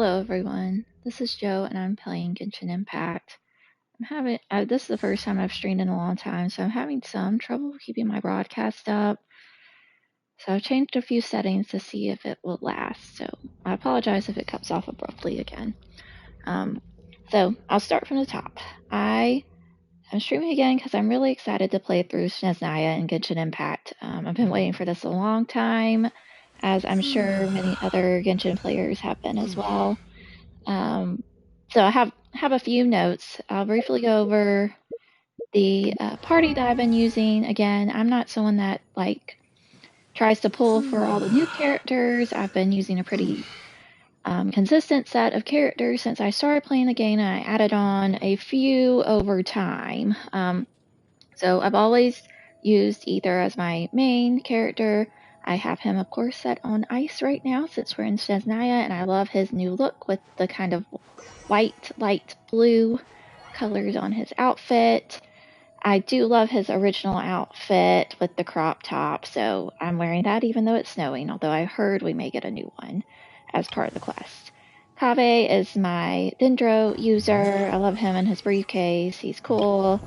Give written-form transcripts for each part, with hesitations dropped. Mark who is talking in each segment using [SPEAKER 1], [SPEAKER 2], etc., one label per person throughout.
[SPEAKER 1] Hello everyone, this is Joe and I'm playing Genshin Impact. This is the first time I've streamed in a long time, so I'm having some trouble keeping my broadcast up. So I've changed a few settings to see if it will last, so I apologize if it cuts off abruptly again. So I'll start from the top. I'm streaming again because I'm really excited to play through Snezhnaya and Genshin Impact. I've been waiting for this a long time, as I'm sure many other Genshin players have been as well. So I have a few notes. I'll briefly go over the party that I've been using. Again, I'm not someone that tries to pull for all the new characters. I've been using a pretty consistent set of characters since I started playing the game, and I added on a few over time. So I've always used Ether as my main character. I have him, of course, set on ice right now since we're in Snezhnaya, and I love his new look with the kind of white, light blue colors on his outfit. I do love his original outfit with the crop top, so I'm wearing that even though it's snowing, although I heard we may get a new one as part of the quest. Kaveh is my Dendro user. I love him and his briefcase. He's cool.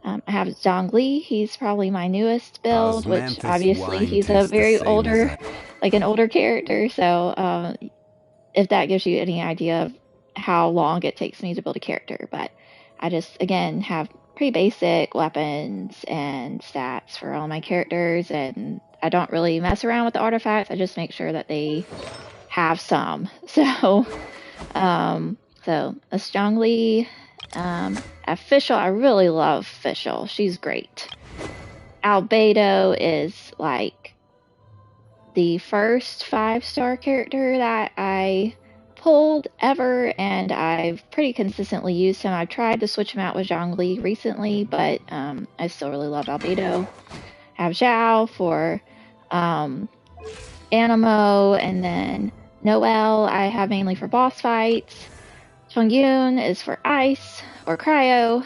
[SPEAKER 1] I have Zhongli. He's probably my newest build, which obviously he's a very older, like an older character. So if that gives you any idea of how long it takes me to build a character, but I just again have pretty basic weapons and stats for all my characters, and I don't really mess around with the artifacts. I just make sure that they have some. So that's Zhongli. Official, I really love Official. She's great. Albedo is like the first 5-star character that I pulled ever, and I've pretty consistently used him. I've tried to switch him out with Zhongli recently, but I still really love Albedo. I have Zhao for Animo, and then Noelle I have mainly for boss fights. Chongyun is for ice or cryo.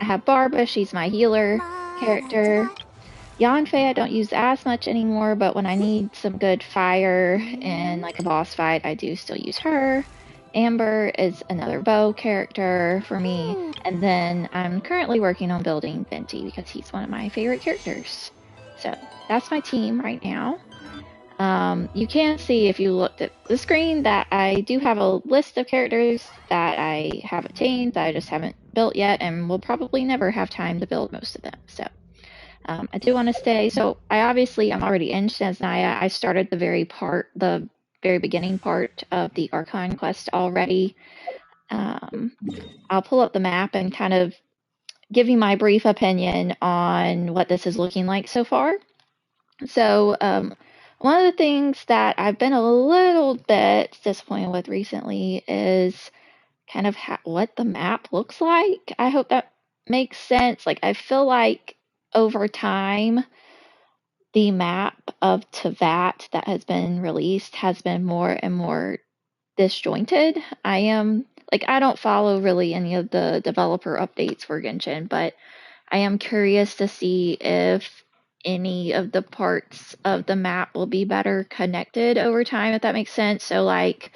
[SPEAKER 1] I have Barba, she's my healer character. Yanfei I don't use as much anymore, but when I need some good fire in like a boss fight, I do still use her. Amber is another bow character for me, and then I'm currently working on building Venti because he's one of my favorite characters. So that's my team right now. You can see if you looked at the screen that I do have a list of characters that I have obtained that I just haven't built yet, and will probably never have time to build most of them. So I do want to stay. So I'm already in Snezhnaya. I started the very beginning part of the Archon quest already. I'll pull up the map and kind of give you my brief opinion on what this is looking like so far. So one of the things that I've been a little bit disappointed with recently is kind of what the map looks like. I hope that makes sense. Like, I feel like over time, the map of Teyvat that has been released has been more and more disjointed. I don't follow really any of the developer updates for Genshin, but I am curious to see if any of the parts of the map will be better connected over time, if that makes sense. So, like,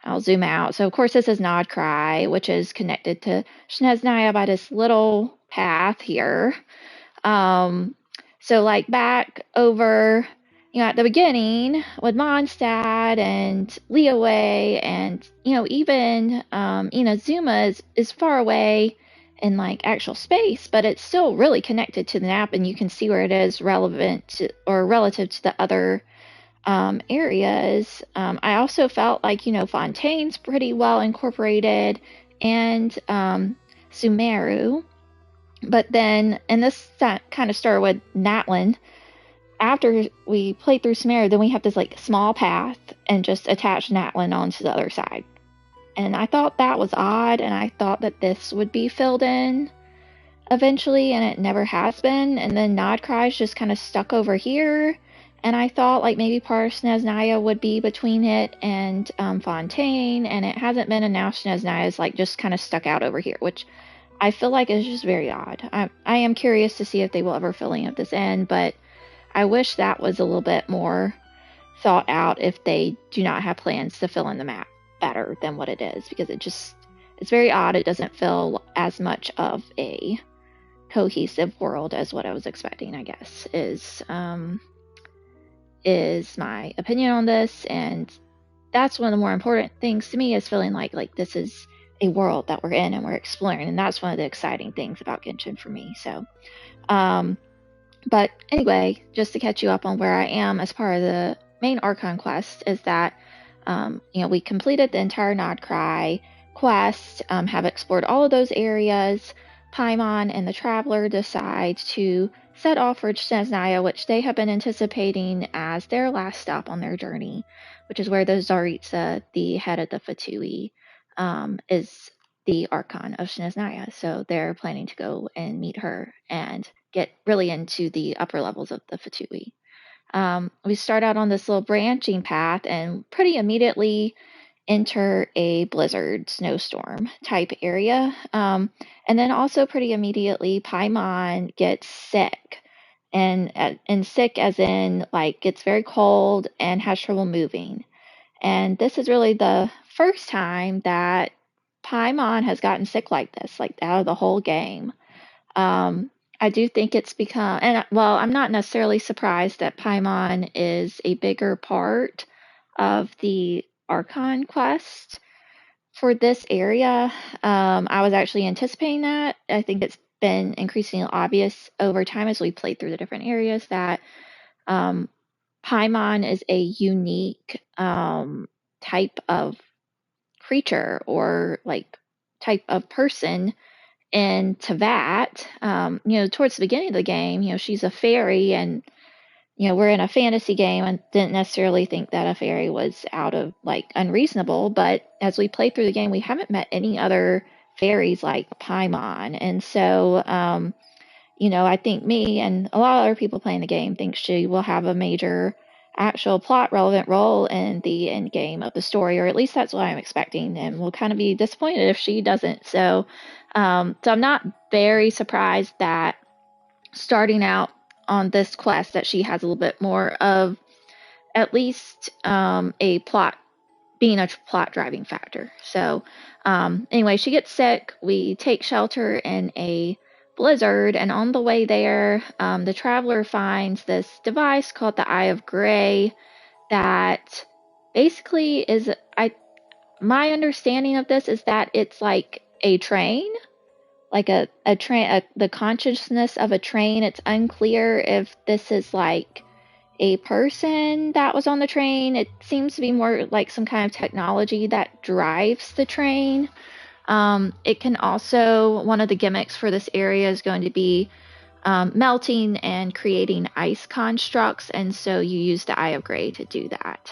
[SPEAKER 1] I'll zoom out. So, of course, this is Nodcry, which is connected to Snezhnaya by this little path here. So, like, back over, at the beginning with Mondstadt and Liyue and, even, Zuma is far away in, like, actual space, but it's still really connected to the map, and you can see where it is relevant to, or relative to the other areas. I also felt like, Fontaine's pretty well incorporated, and Sumeru. But then, and this kind of started with Natlin. After we played through Sumeru, then we have this like small path and just attach Natlin onto the other side. And I thought that was odd, and I thought that this would be filled in eventually, and it never has been. And then Nodcry's just kind of stuck over here, and I thought like maybe part of Snezhnaya would be between it and Fontaine, and it hasn't been, and now Snezhnaya is like just kind of stuck out over here, which I feel like is just very odd. I am curious to see if they will ever fill any of this in, but I wish that was a little bit more thought out if they do not have plans to fill in the map. better than what it is, because it's very odd. It doesn't feel as much of a cohesive world as what I was expecting, I guess, is my opinion on this. And that's one of the more important things to me, is feeling like this is a world that we're in and we're exploring, and that's one of the exciting things about Genshin for me. So but anyway, just to catch you up on where I am as part of the main Archon quest, is that we completed the entire Nodcry quest, have explored all of those areas. Paimon and the Traveler decide to set off for Snezhnaya, which they have been anticipating as their last stop on their journey, which is where the Tsaritsa, the head of the Fatui, is the Archon of Snezhnaya. So they're planning to go and meet her and get really into the upper levels of the Fatui. We start out on this little branching path and pretty immediately enter a blizzard snowstorm type area. And then also pretty immediately Paimon gets sick. And sick as in like gets very cold and has trouble moving. And this is really the first time that Paimon has gotten sick like this, like out of the whole game. I do think it's become, and well, I'm not necessarily surprised that Paimon is a bigger part of the Archon quest for this area. I was actually anticipating that. I think it's been increasingly obvious over time as we played through the different areas that Paimon is a unique type of creature, or like type of person in Teyvat. Towards the beginning of the game, she's a fairy, and we're in a fantasy game and didn't necessarily think that a fairy was out of like unreasonable, but as we played through the game, we haven't met any other fairies like Paimon. And so I think me and a lot of other people playing the game think she will have a major actual plot relevant role in the end game of the story, or at least that's what I'm expecting, and we'll kind of be disappointed if she doesn't. So I'm not very surprised that starting out on this quest that she has a little bit more of at least a plot, being a plot driving factor. So anyway, she gets sick. We take shelter in a blizzard, and on the way there, the Traveler finds this device called the Eye of Gray that basically is, my understanding of this is that it's like a train, like a train, the consciousness of a train. It's unclear if this is like a person that was on the train. It seems to be more like some kind of technology that drives the train. It can also, one of the gimmicks for this area is going to be melting and creating ice constructs, and so you use the Eye of Gray to do that.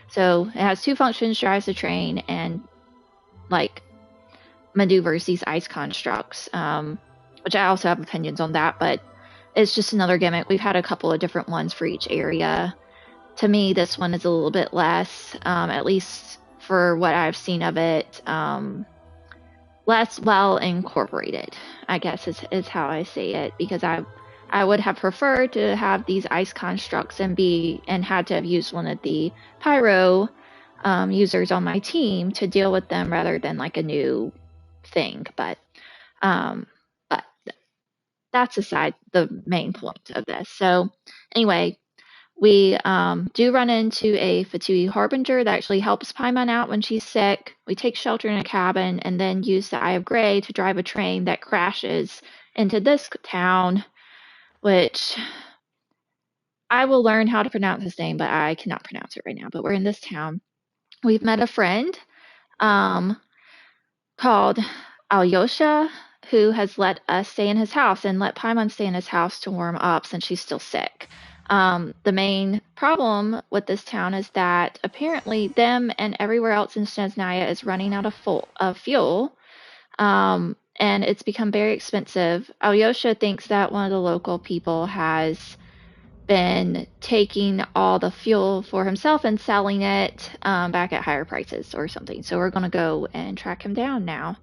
[SPEAKER 1] So it has two functions: drives the train and like maneuvers these ice constructs, which I also have opinions on that, but it's just another gimmick. We've had a couple of different ones for each area. To me, this one is a little bit less, at least for what I've seen of it, less well incorporated, I guess is how I say it, because I would have preferred to have these ice constructs and had to have used one of the pyro users on my team to deal with them rather than like a new thing. But that's aside the main point of this. So anyway, we do run into a Fatui Harbinger that actually helps Paimon out when she's sick. We take shelter in a cabin and then use the Eye of Gray to drive a train that crashes into this town, which I will learn how to pronounce his name, but I cannot pronounce it right now. But we're in this town. We've met a friend called Alyosha, who has let us stay in his house and let Paimon stay in his house to warm up since she's still sick. The main problem with this town is that apparently them and everywhere else in Snezhnaya is running out of fuel, and it's become very expensive. Alyosha thinks that one of the local people has been taking all the fuel for himself and selling it back at higher prices or something. So we're going to go and track him down now.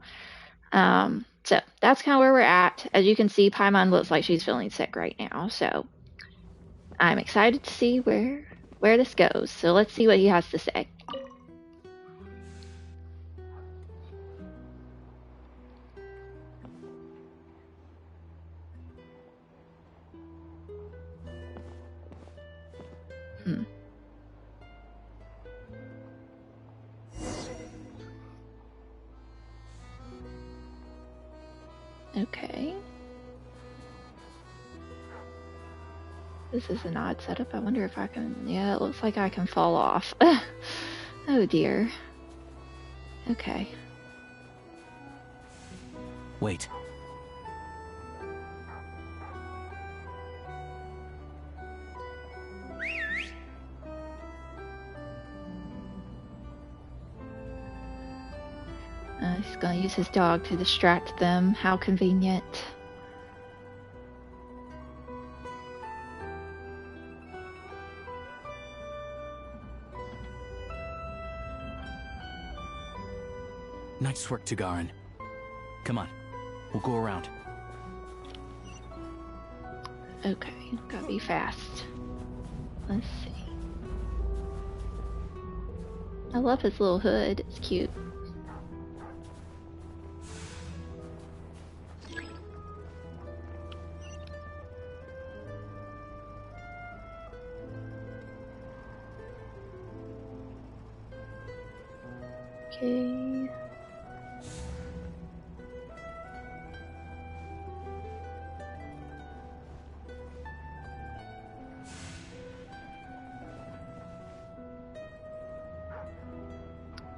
[SPEAKER 1] So that's kind of where we're at. As you can see, Paimon looks like she's feeling sick right now. So I'm excited to see where this goes. So let's see what he has to say. Okay. This is an odd setup. I wonder if I can... Yeah, it looks like I can fall off. Oh dear. Okay.
[SPEAKER 2] Wait.
[SPEAKER 1] He's gonna use his dog to distract them. How convenient.
[SPEAKER 2] Nice work, Tagarin. Come on, we'll go around.
[SPEAKER 1] Okay, gotta be fast. Let's see. I love his little hood. It's cute. Okay.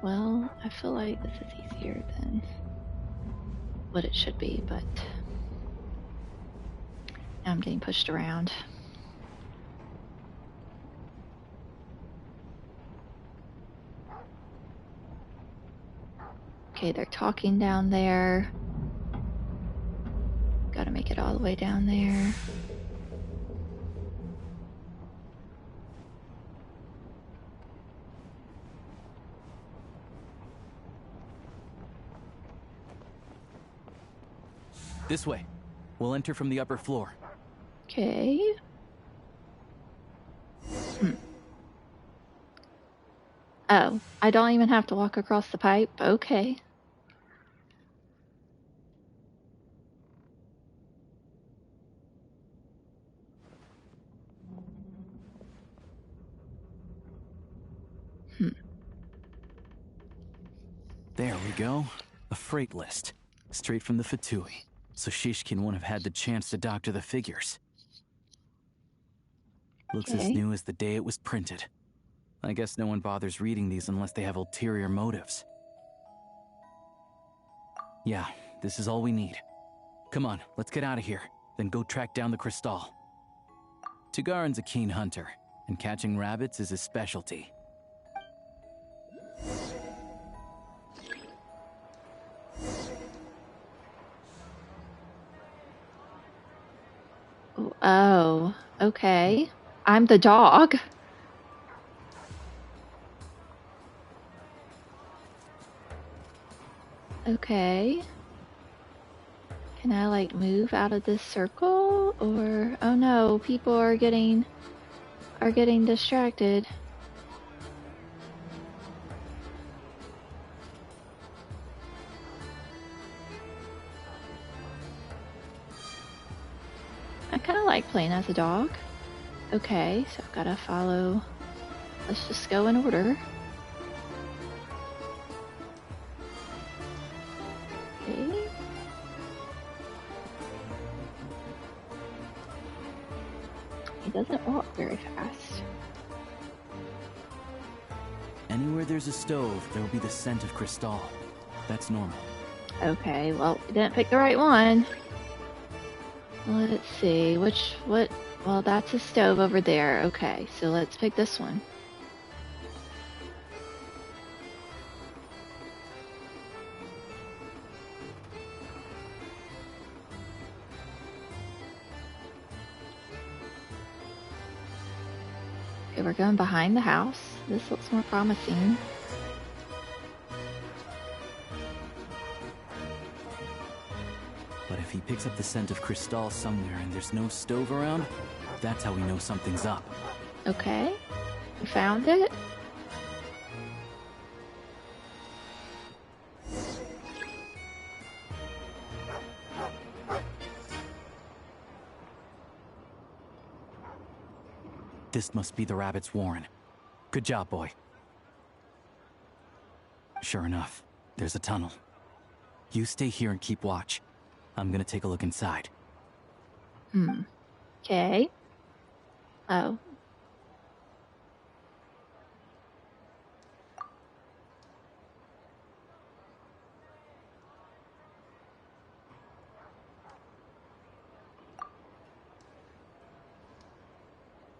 [SPEAKER 1] Well, I feel like this is easier than what it should be, but now I'm getting pushed around. Okay, they're talking down there. Gotta make it all the way down there.
[SPEAKER 2] This way. We'll enter from the upper floor.
[SPEAKER 1] Okay. Oh, I don't even have to walk across the pipe? Okay.
[SPEAKER 2] There we go. A freight list. Straight from the Fatui. So Shishkin won't have had the chance to doctor the figures. Looks as new as the day it was printed. I guess no one bothers reading these unless they have ulterior motives. Yeah, this is all we need. Come on, let's get out of here. Then go track down the crystal. Tagarin's a keen hunter, and catching rabbits is his specialty.
[SPEAKER 1] Oh, okay. I'm the dog. Okay. Can I like move out of this circle or oh no, people are getting distracted. I kind of like playing as a dog. Okay, so I've got to follow. Let's just go in order. Okay. He doesn't walk very fast.
[SPEAKER 2] Anywhere there's a stove, there will be the scent of crystal. That's normal.
[SPEAKER 1] Okay, well, we didn't pick the right one. Let's see, well, that's a stove over there. Okay, so let's pick this one. Okay, we're going behind the house. This looks more promising.
[SPEAKER 2] But if he picks up the scent of crystal somewhere and there's no stove around, that's how we know something's up.
[SPEAKER 1] Okay, we found it.
[SPEAKER 2] This must be the rabbit's warren. Good job, boy. Sure enough, there's a tunnel. You stay here and keep watch. I'm gonna take a look inside.
[SPEAKER 1] Okay. Oh.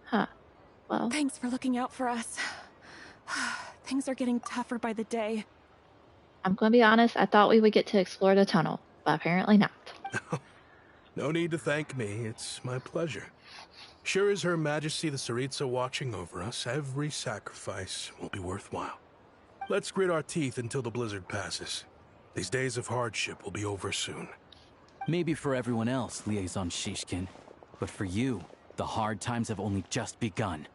[SPEAKER 1] Huh. Well.
[SPEAKER 3] Thanks for looking out for us. Things are getting tougher by the day.
[SPEAKER 1] I'm going to be honest, I thought we would get to explore the tunnel, but apparently not.
[SPEAKER 4] No need to thank me, it's my pleasure. Sure as Her Majesty the Tsaritsa watching over us, every sacrifice will be worthwhile. Let's grit our teeth until the blizzard passes. These days of hardship will be over soon.
[SPEAKER 2] Maybe for everyone else, Liaison Shishkin, but for you, the hard times have only just begun.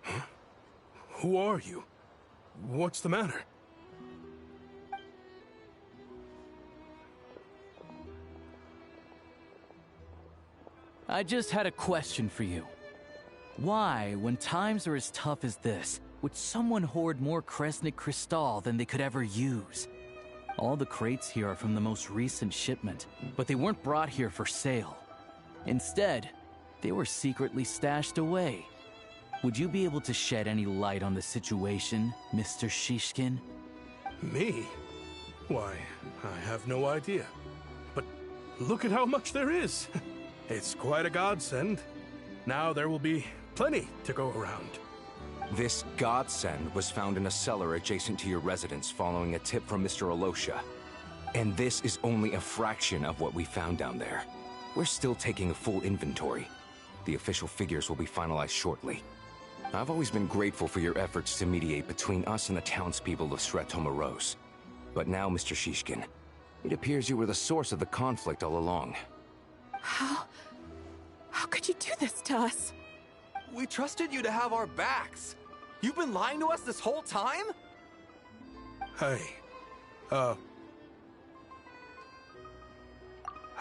[SPEAKER 4] Huh? Who are you? What's the matter?
[SPEAKER 2] I just had a question for you. Why, when times are as tough as this, would someone hoard more Kresnik Crystal than they could ever use? All the crates here are from the most recent shipment, but they weren't brought here for sale. Instead, they were secretly stashed away. Would you be able to shed any light on the situation, Mr. Shishkin?
[SPEAKER 4] Me? Why, I have no idea. But look at how much there is. It's quite a godsend. Now there will be plenty to go around.
[SPEAKER 5] This godsend was found in a cellar adjacent to your residence following a tip from Mr. Alosha. And this is only a fraction of what we found down there. We're still taking a full inventory. The official figures will be finalized shortly. I've always been grateful for your efforts to mediate between us and the townspeople of Sretomaros. But now, Mr. Shishkin, it appears you were the source of the conflict all along.
[SPEAKER 3] How could you do this to us?
[SPEAKER 6] We trusted you to have our backs. You've been lying to us this whole time?
[SPEAKER 4] Hey,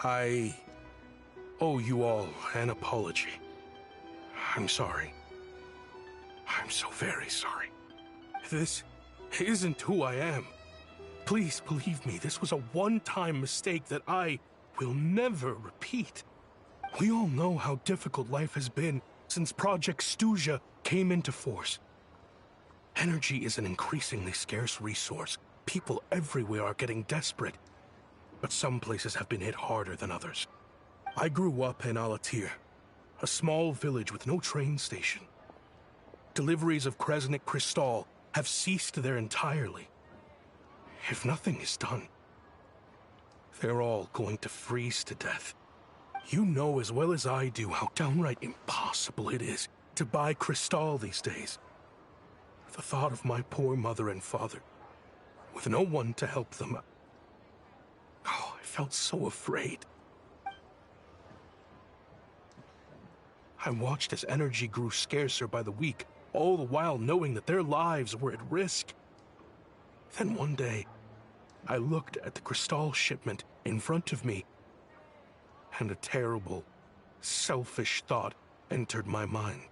[SPEAKER 4] I owe you all an apology. I'm sorry. I'm so very sorry. This isn't who I am. Please believe me, this was a one-time mistake that I will never repeat. We all know how difficult life has been since Project Stuja came into force. Energy is an increasingly scarce resource. People everywhere are getting desperate. But some places have been hit harder than others. I grew up in Alatir, a small village with no train station. Deliveries of Kresnik Crystal have ceased there entirely. If nothing is done, they're all going to freeze to death. You know as well as I do how downright impossible it is to buy Crystal these days. The thought of my poor mother and father, with no one to help them, I felt so afraid. I watched as energy grew scarcer by the week, all the while knowing that their lives were at risk. Then one day, I looked at the Crystal shipment in front of me, and a terrible, selfish thought entered my mind.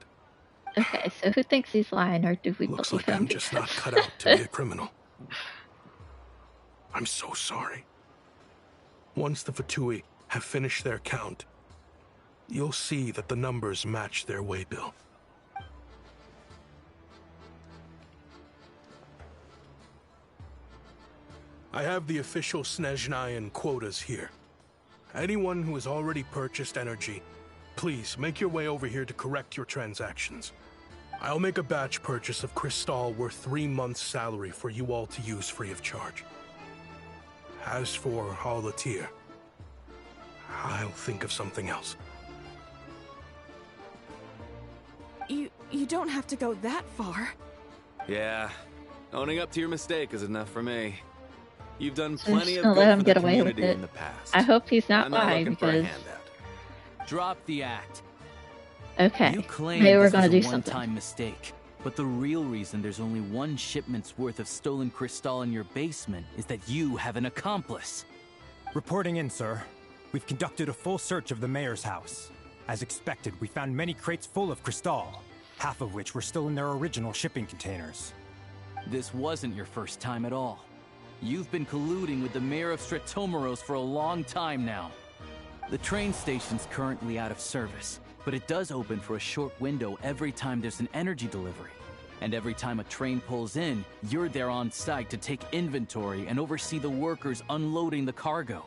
[SPEAKER 1] Okay, so who thinks he's lying, or do we
[SPEAKER 4] Looks
[SPEAKER 1] believe
[SPEAKER 4] like
[SPEAKER 1] him?
[SPEAKER 4] I'm just not cut out to be a criminal. I'm so sorry. Once the Fatui have finished their count, you'll see that the numbers match their waybill. I have the official Snezhnayan quotas here. Anyone who has already purchased energy, please make your way over here to correct your transactions. I'll make a batch purchase of Crystal worth 3 months' salary for you all to use free of charge. As for Alatir, I'll think of something else.
[SPEAKER 3] You don't have to go that far.
[SPEAKER 6] Yeah, owning up to your mistake is enough for me. You've done
[SPEAKER 1] So I'm
[SPEAKER 6] plenty
[SPEAKER 1] just
[SPEAKER 6] of
[SPEAKER 1] gonna
[SPEAKER 6] good
[SPEAKER 1] let him
[SPEAKER 6] for
[SPEAKER 1] get
[SPEAKER 6] the
[SPEAKER 1] away with
[SPEAKER 6] community
[SPEAKER 1] it.
[SPEAKER 6] in the past.
[SPEAKER 1] I hope he's not
[SPEAKER 6] I'm not
[SPEAKER 1] lying
[SPEAKER 6] looking for a
[SPEAKER 1] because
[SPEAKER 6] handout.
[SPEAKER 2] Drop the act.
[SPEAKER 1] okay,
[SPEAKER 2] You claim
[SPEAKER 1] they were
[SPEAKER 2] this
[SPEAKER 1] gonna
[SPEAKER 2] is
[SPEAKER 1] do
[SPEAKER 2] a
[SPEAKER 1] something.
[SPEAKER 2] one-time mistake, but the real reason there's only one shipment's worth of stolen crystal in your basement is that you have an accomplice.
[SPEAKER 7] Reporting in, sir. We've conducted a full search of the mayor's house. As expected, we found many crates full of crystal, half of which were still in their original shipping containers.
[SPEAKER 2] This wasn't your first time at all. You've been colluding with the mayor of Stratomeros for a long time now. The train station's currently out of service, but it does open for a short window every time there's an energy delivery. And every time a train pulls in, you're there on site to take inventory and oversee the workers unloading the cargo.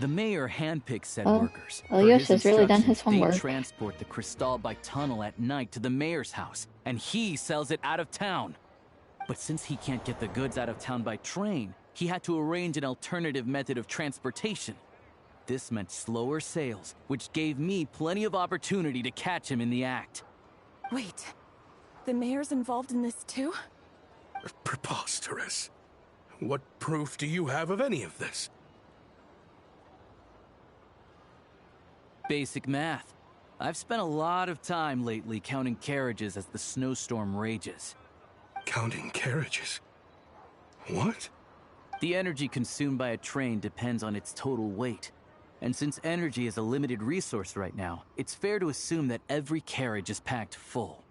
[SPEAKER 2] The mayor handpicks said workers.
[SPEAKER 1] Elios has really done his homework.
[SPEAKER 2] They transport the crystal by tunnel at night to the mayor's house, and he sells it out of town. But since he can't get the goods out of town by train, he had to arrange an alternative method of transportation. This meant slower sales, which gave me plenty of opportunity to catch him in the act.
[SPEAKER 3] Wait, the mayor's involved in this too?
[SPEAKER 4] Preposterous. What proof do you have of any of this?
[SPEAKER 2] Basic math. I've spent a lot of time lately counting carriages as the snowstorm rages.
[SPEAKER 4] Counting carriages? What?
[SPEAKER 2] The energy consumed by a train depends on its total weight. And since energy is a limited resource right now, it's fair to assume that every carriage is packed full.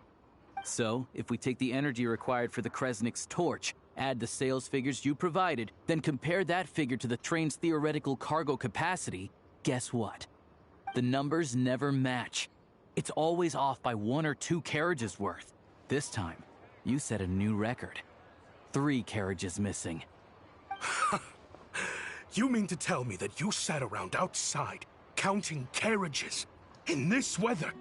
[SPEAKER 2] So, if we take the energy required for the Kresnik's torch, add the sales figures you provided, then compare that figure to the train's theoretical cargo capacity, guess what? The numbers never match. It's always off by 1 or 2 carriages worth. This time, you set a new record. 3 carriages missing.
[SPEAKER 4] You mean to tell me that you sat around outside, counting carriages, in this weather?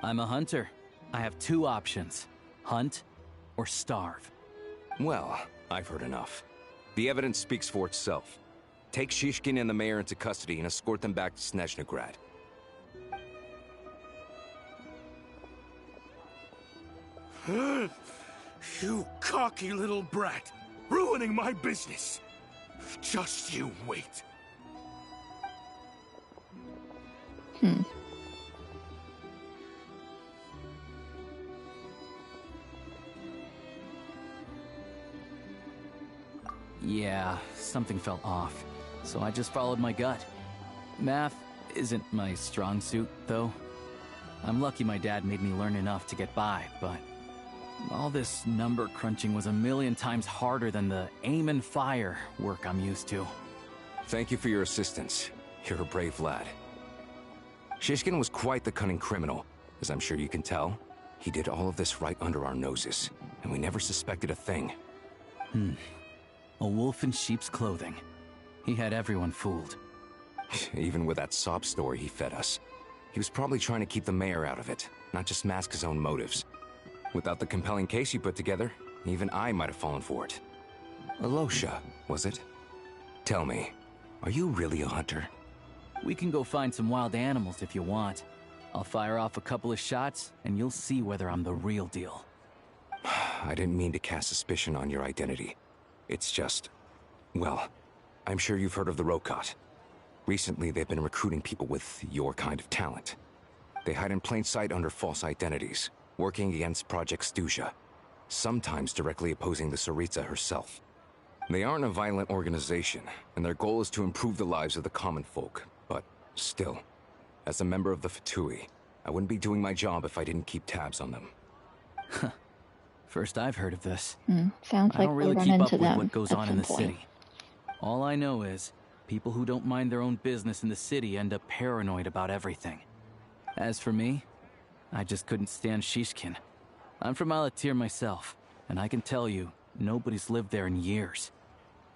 [SPEAKER 2] I'm a hunter. I have 2 options. Hunt or starve.
[SPEAKER 5] Well, I've heard enough. The evidence speaks for itself. Take Shishkin and the mayor into custody and escort them back to Snezhnaya.
[SPEAKER 4] You cocky little brat! Ruining my business! Just you wait.
[SPEAKER 2] Yeah, something felt off. So I just followed my gut. Math isn't my strong suit, though. I'm lucky my dad made me learn enough to get by, but all this number crunching was a million times harder than the aim and fire work I'm used to.
[SPEAKER 5] Thank you for your assistance. You're a brave lad. Shishkin was quite the cunning criminal, as I'm sure you can tell. He did all of this right under our noses, and we never suspected a thing.
[SPEAKER 2] A wolf in sheep's clothing. He had everyone fooled.
[SPEAKER 5] Even with that sob story he fed us. He was probably trying to keep the mayor out of it, not just mask his own motives. Without the compelling case you put together, even I might have fallen for it. Alosha, was it? Tell me, are you really a hunter?
[SPEAKER 2] We can go find some wild animals if you want. I'll fire off a couple of shots, and you'll see whether I'm the real deal.
[SPEAKER 5] I didn't mean to cast suspicion on your identity. It's just... well, I'm sure you've heard of the Rokot. Recently, they've been recruiting people with your kind of talent. They hide in plain sight under false identities, working against Project Stuzha, sometimes directly opposing the Tsaritsa herself. They aren't a violent organization, and their goal is to improve the lives of the common folk. But still, as a member of the Fatui, I wouldn't be doing my job if I didn't keep tabs on them.
[SPEAKER 2] First I've heard of this.
[SPEAKER 1] Sounds
[SPEAKER 2] I
[SPEAKER 1] like
[SPEAKER 2] don't
[SPEAKER 1] we'll
[SPEAKER 2] really
[SPEAKER 1] run
[SPEAKER 2] keep
[SPEAKER 1] into
[SPEAKER 2] up with
[SPEAKER 1] them
[SPEAKER 2] what goes
[SPEAKER 1] at
[SPEAKER 2] on
[SPEAKER 1] some
[SPEAKER 2] in the
[SPEAKER 1] point.
[SPEAKER 2] city. All I know is, people who don't mind their own business in the city end up paranoid about everything. As for me, I just couldn't stand Shishkin. I'm from Alatir myself, and I can tell you, nobody's lived there in years.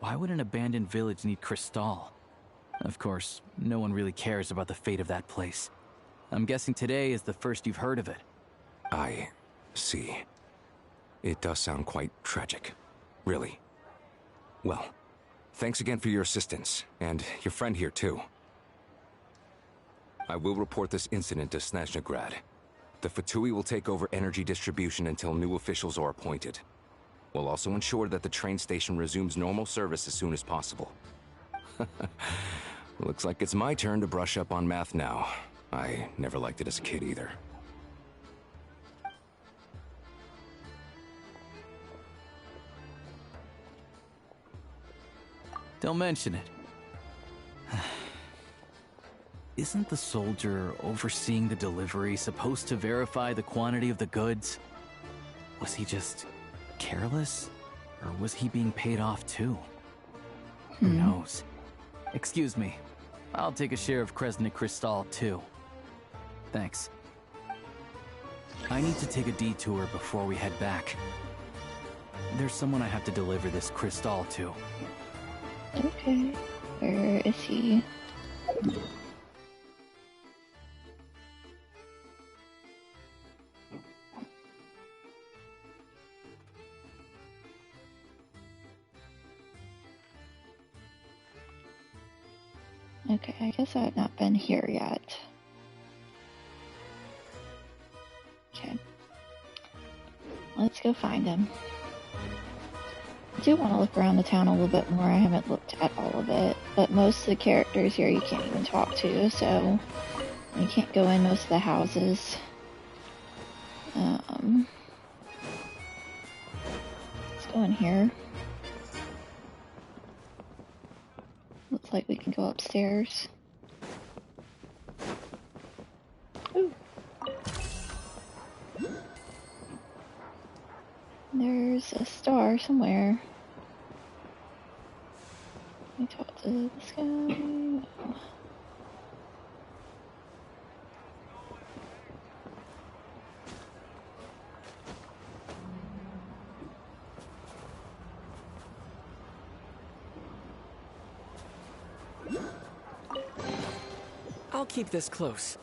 [SPEAKER 2] Why would an abandoned village need crystal? Of course, no one really cares about the fate of that place. I'm guessing today is the first you've heard of it.
[SPEAKER 5] I see. It does sound quite tragic. Really. Well, thanks again for your assistance, and your friend here too. I will report this incident to Snezhnaya. The Fatui will take over energy distribution until new officials are appointed. We'll also ensure that the train station resumes normal service as soon as possible. Looks like it's my turn to brush up on math now. I never liked it as a kid either.
[SPEAKER 2] Don't mention it. Isn't the soldier overseeing the delivery supposed to verify the quantity of the goods? Was he just careless? Or was he being paid off too? Who knows? Excuse me. I'll take a share of Kresnik Crystal too. Thanks. I need to take a detour before we head back. There's someone I have to deliver this crystal to.
[SPEAKER 1] Okay. Where is he? Okay, I guess I have not been here yet. Okay. Let's go find him. I do want to look around the town a little bit more. I haven't looked at all of it, but most of the characters here you can't even talk to, so you can't go in most of the houses. Let's go in here. Looks like we can go upstairs. Ooh. There's a star somewhere. Let me talk to this guy. No.
[SPEAKER 2] I'll keep this close.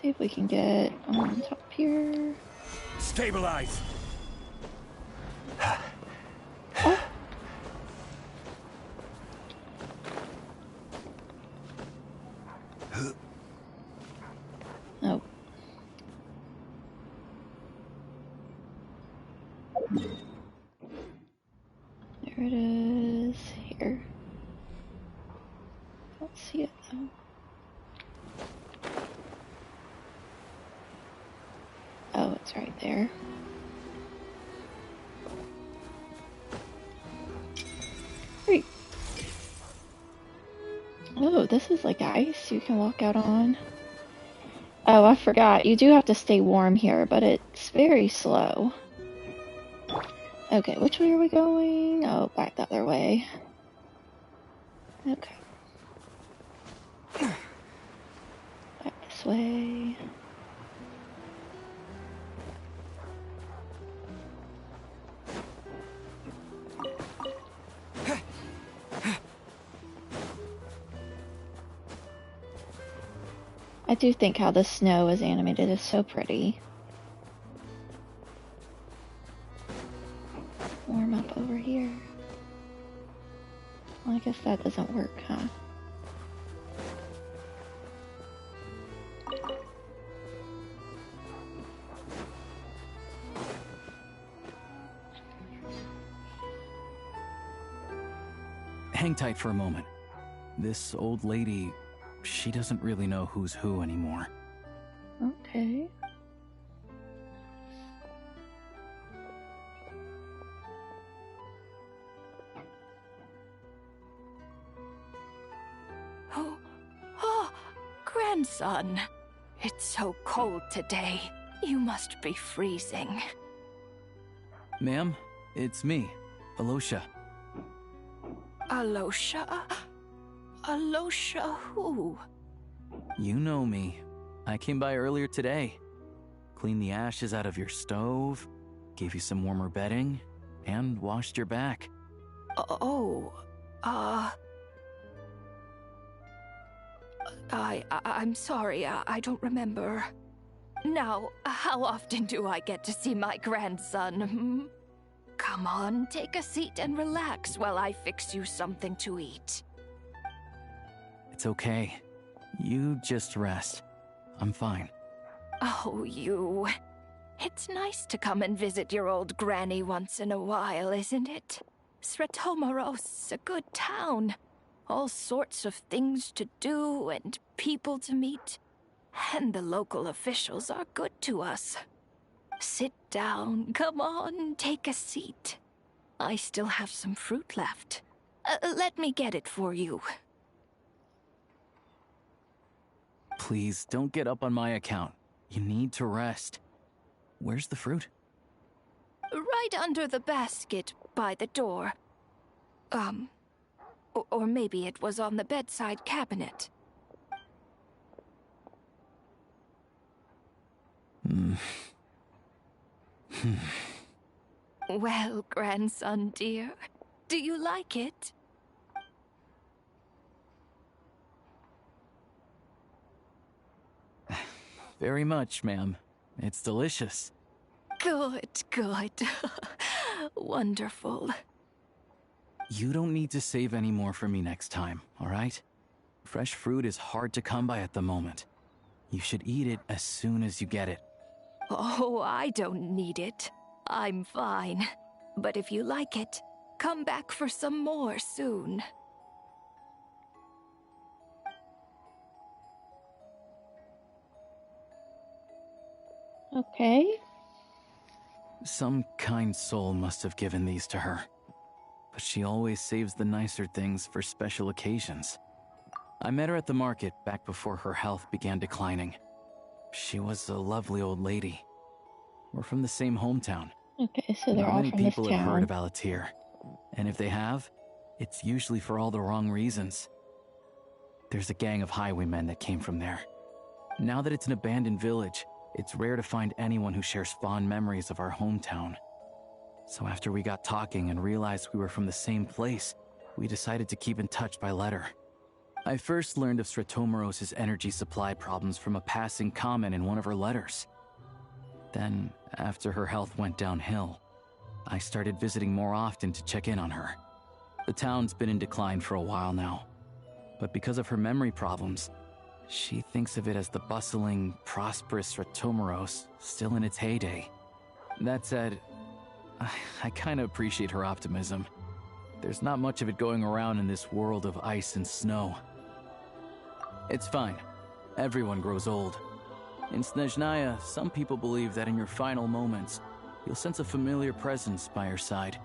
[SPEAKER 1] See if we can get on top here.
[SPEAKER 7] Stabilize!
[SPEAKER 1] Oh. Oh. There it is. Here. Don't see it though. Oh, it's right there. Great. Oh, this is like ice you can walk out on. Oh, I forgot. You do have to stay warm here, but it's very slow. Okay, which way are we going? Oh, back the other way. Okay. Back this way. I do think how the snow is animated is so pretty. Warm up over here. Well, I guess that doesn't work, huh?
[SPEAKER 2] Hang tight for a moment. This old lady, she doesn't really know who's who anymore.
[SPEAKER 1] Okay.
[SPEAKER 8] Oh, grandson. It's so cold today. You must be freezing.
[SPEAKER 2] Ma'am, it's me, Alosha.
[SPEAKER 8] Alosha? Alosha who?
[SPEAKER 2] You know me. I came by earlier today. Cleaned the ashes out of your stove, gave you some warmer bedding, and washed your back.
[SPEAKER 8] I'm sorry, I don't remember. Now, how often do I get to see my grandson? Come on, take a seat and relax while I fix you something to eat.
[SPEAKER 2] It's okay. You just rest. I'm fine.
[SPEAKER 8] Oh, you. It's nice to come and visit your old granny once in a while, isn't it? Sretomaros's a good town. All sorts of things to do and people to meet. And the local officials are good to us. Sit down. Come on, take a seat. I still have some fruit left. Let me get it for you.
[SPEAKER 2] Please, don't get up on my account. You need to rest. Where's the fruit?
[SPEAKER 8] Right under the basket by the door. Or maybe it was on the bedside cabinet. Well, grandson dear, do you like it?
[SPEAKER 2] Very much, ma'am. It's delicious.
[SPEAKER 8] Good, good. Wonderful.
[SPEAKER 2] You don't need to save any more for me next time, all right? Fresh fruit is hard to come by at the moment. You should eat it as soon as you get it.
[SPEAKER 8] Oh, I don't need it. I'm fine. But if you like it, come back for some more soon.
[SPEAKER 1] Okay.
[SPEAKER 2] Some kind soul must have given these to her. But she always saves the nicer things for special occasions. I met her at the market back before her health began declining. She was a lovely old lady. We're from the same hometown.
[SPEAKER 1] Okay, so they're
[SPEAKER 2] Not
[SPEAKER 1] all
[SPEAKER 2] many
[SPEAKER 1] from this
[SPEAKER 2] people have heard
[SPEAKER 1] town.
[SPEAKER 2] of Alatir. And if they have, it's usually for all the wrong reasons. There's a gang of highwaymen that came from there. Now that it's an abandoned village, it's rare to find anyone who shares fond memories of our hometown. So after we got talking and realized we were from the same place, we decided to keep in touch by letter. I first learned of Stratomoros's energy supply problems from a passing comment in one of her letters. Then, after her health went downhill, I started visiting more often to check in on her. The town's been in decline for a while now, but because of her memory problems, she thinks of it as the bustling, prosperous Stratomoros still in its heyday. That said, I kinda appreciate her optimism. There's not much of it going around in this world of ice and snow. It's fine. Everyone grows old. In Snezhnaya, some people believe that in your final moments, you'll sense a familiar presence by your side.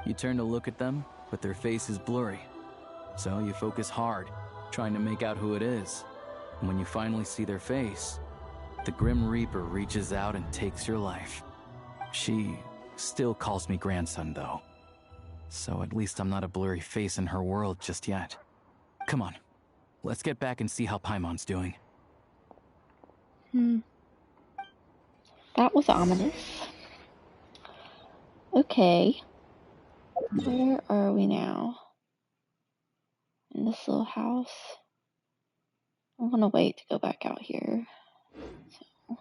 [SPEAKER 2] You turn to look at them, but their face is blurry. So you focus hard, trying to make out who it is. And when you finally see their face, the Grim Reaper reaches out and takes your life. She still calls me grandson, though. So at least I'm not a blurry face in her world just yet. Come on, let's get back and see how Paimon's doing.
[SPEAKER 1] That was ominous. Okay. Where are we now? In this little house. I'm gonna wait to go back out here. So,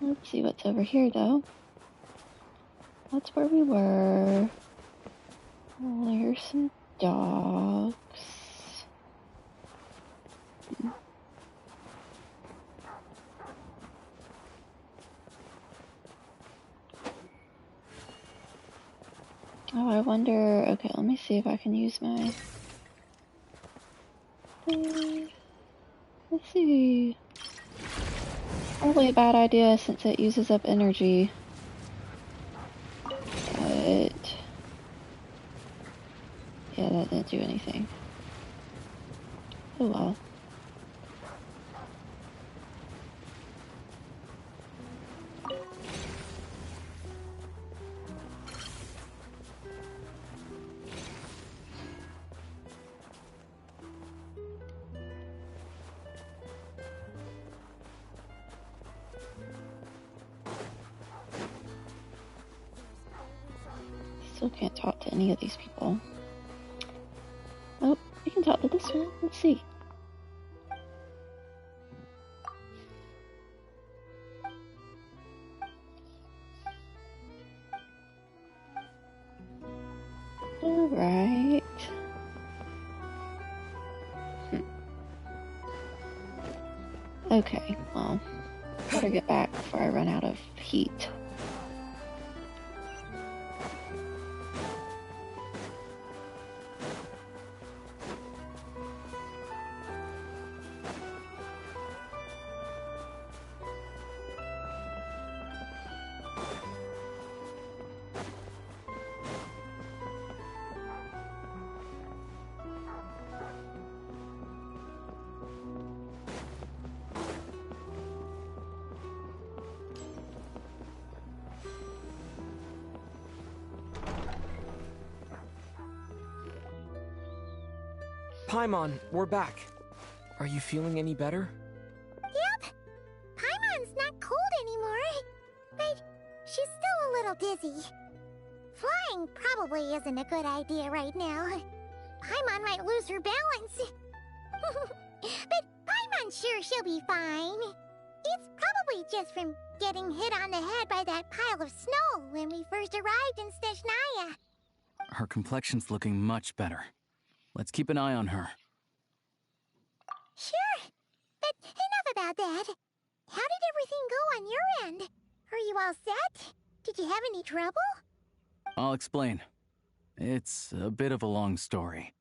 [SPEAKER 1] let's see what's over here though. That's where we were. Oh, there's some dogs. Oh, I wonder. Okay, let me see if I can use my. Let's see. Probably a bad idea since it uses up energy. But yeah, that didn't do anything. Oh well. Still can't talk to any of these people. Oh, we can talk to this one. Let's see. Alright. Okay, well, better get back before I run out of heat.
[SPEAKER 9] Paimon, we're back. Are you feeling any better?
[SPEAKER 10] Yep. Paimon's not cold anymore, but she's still a little dizzy. Flying probably isn't a good idea right now. Paimon might lose her balance. But Paimon's sure she'll be fine. It's probably just from getting hit on the head by that pile of snow when we first arrived in Snezhnaya.
[SPEAKER 2] Her complexion's looking much better. Let's keep an eye on her.
[SPEAKER 10] Sure, but enough about that. How did everything go on your end? Are you all set? Did you have any trouble?
[SPEAKER 2] I'll explain. It's a bit of a long story.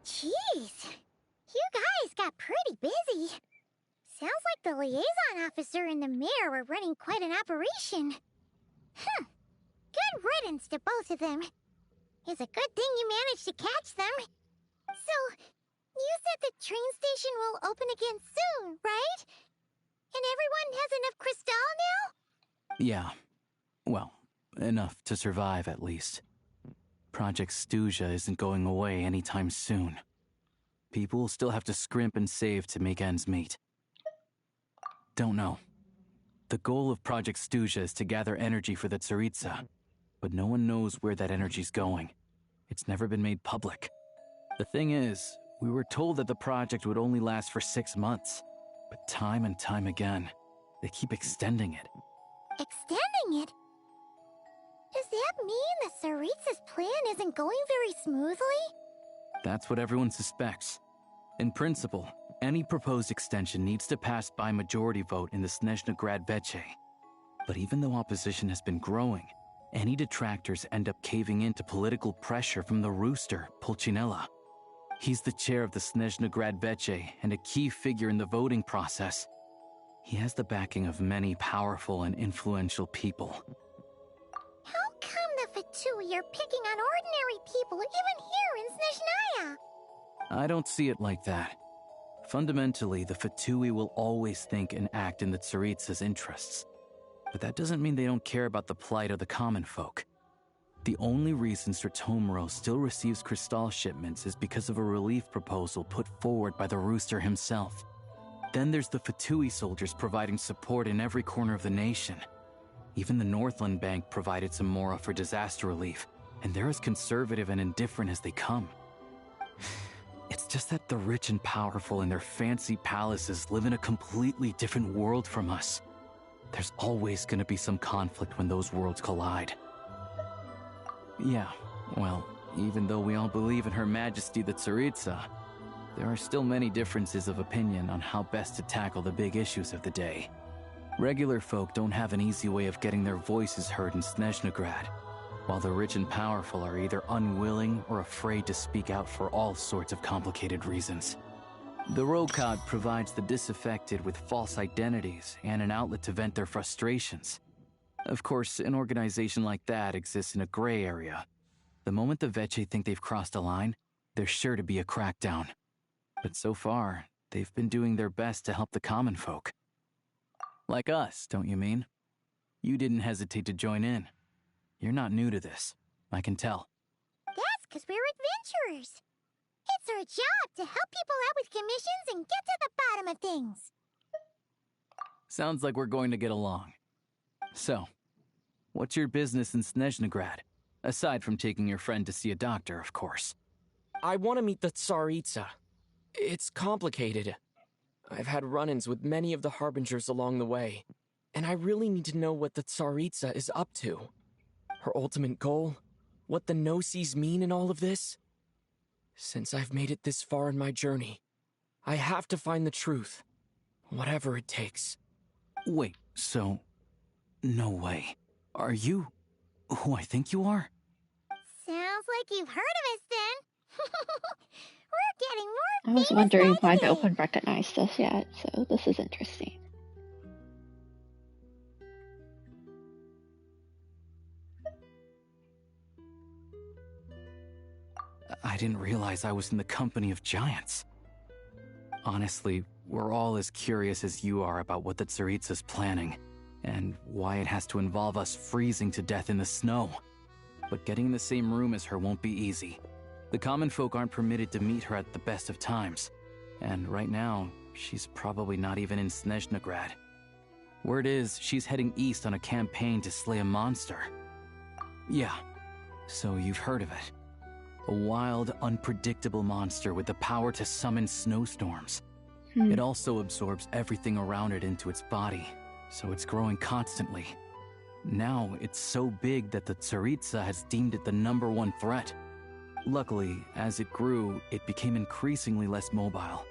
[SPEAKER 10] Jeez, you guys got pretty busy. Sounds like the liaison officer and the mayor were running quite an operation. Good riddance to both of them. It's a good thing you managed to catch them. So, you said the train station will open again soon, right? And everyone has enough crystal now?
[SPEAKER 2] Yeah. Well, enough to survive at least. Project Snezhnaya isn't going away anytime soon. People will still have to scrimp and save to make ends meet. Don't know. The goal of Project Snezhnaya is to gather energy for the Tsaritsa, but no one knows where that energy's going. It's never been made public. The thing is, we were told that the project would only last for 6 months, but time and time again, they keep extending it.
[SPEAKER 10] Extending it? Does that mean the Tsaritsa's plan isn't going very smoothly?
[SPEAKER 2] That's what everyone suspects. In principle, any proposed extension needs to pass by majority vote in the Snezhnaya Veche. But even though opposition has been growing, any detractors end up caving into political pressure from the rooster, Pulcinella. He's the chair of the Snezhnaya Veche and a key figure in the voting process. He has the backing of many powerful and influential people.
[SPEAKER 10] How come the Fatui are picking on ordinary people even here in Snezhnaya?
[SPEAKER 2] I don't see it like that. Fundamentally, the Fatui will always think and act in the Tsaritsa's interests. But that doesn't mean they don't care about the plight of the common folk. The only reason Sratomaro still receives crystal shipments is because of a relief proposal put forward by the rooster himself. Then there's the Fatui soldiers providing support in every corner of the nation. Even the Northland Bank provided some mora for disaster relief, and they're as conservative and indifferent as they come. It's just that the rich and powerful in their fancy palaces live in a completely different world from us. There's always going to be some conflict when those worlds collide. Yeah, well, even though we all believe in Her Majesty the Tsaritsa, there are still many differences of opinion on how best to tackle the big issues of the day. Regular folk don't have an easy way of getting their voices heard in Snezhnaya, while the rich and powerful are either unwilling or afraid to speak out for all sorts of complicated reasons. The Rokad provides the disaffected with false identities and an outlet to vent their frustrations. Of course, an organization like that exists in a gray area. The moment the Veche think they've crossed a line, there's sure to be a crackdown. But so far, they've been doing their best to help the common folk. Like us, don't you mean? You didn't hesitate to join in. You're not new to this, I can tell.
[SPEAKER 10] That's because we're adventurers. It's our job to help people out with commissions and get to the bottom of things.
[SPEAKER 2] Sounds like we're going to get along. So, what's your business in Snezhnaya? Aside from taking your friend to see a doctor, of course.
[SPEAKER 9] I want to meet the Tsaritsa. It's complicated. I've had run-ins with many of the Harbingers along the way, and I really need to know what the Tsaritsa is up to. Her ultimate goal, what the Gnosis mean in all of this. Since I've made it this far in my journey, I have to find the truth, whatever it takes.
[SPEAKER 2] Wait, so... No way. Are you who I think you are?
[SPEAKER 10] Sounds like you've heard of us then. We're getting more
[SPEAKER 1] I was
[SPEAKER 10] famous
[SPEAKER 1] wondering
[SPEAKER 10] by
[SPEAKER 1] why
[SPEAKER 10] the
[SPEAKER 1] no
[SPEAKER 10] day.
[SPEAKER 1] one recognized us yet, so this is interesting.
[SPEAKER 2] I didn't realize I was in the company of giants. Honestly, we're all as curious as you are about what the Tsaritsa's planning. and why it has to involve us freezing to death in the snow. But getting in the same room as her won't be easy. The common folk aren't permitted to meet her at the best of times, and right now, she's probably not even in Snezhnaya. Word is, she's heading east on a campaign to slay a monster. Yeah, so you've heard of it. A wild, unpredictable monster with the power to summon snowstorms. It also absorbs everything around it into its body, so it's growing constantly. Now, it's so big that the Tsaritsa has deemed it the #1 threat. Luckily, as it grew, it became increasingly less mobile,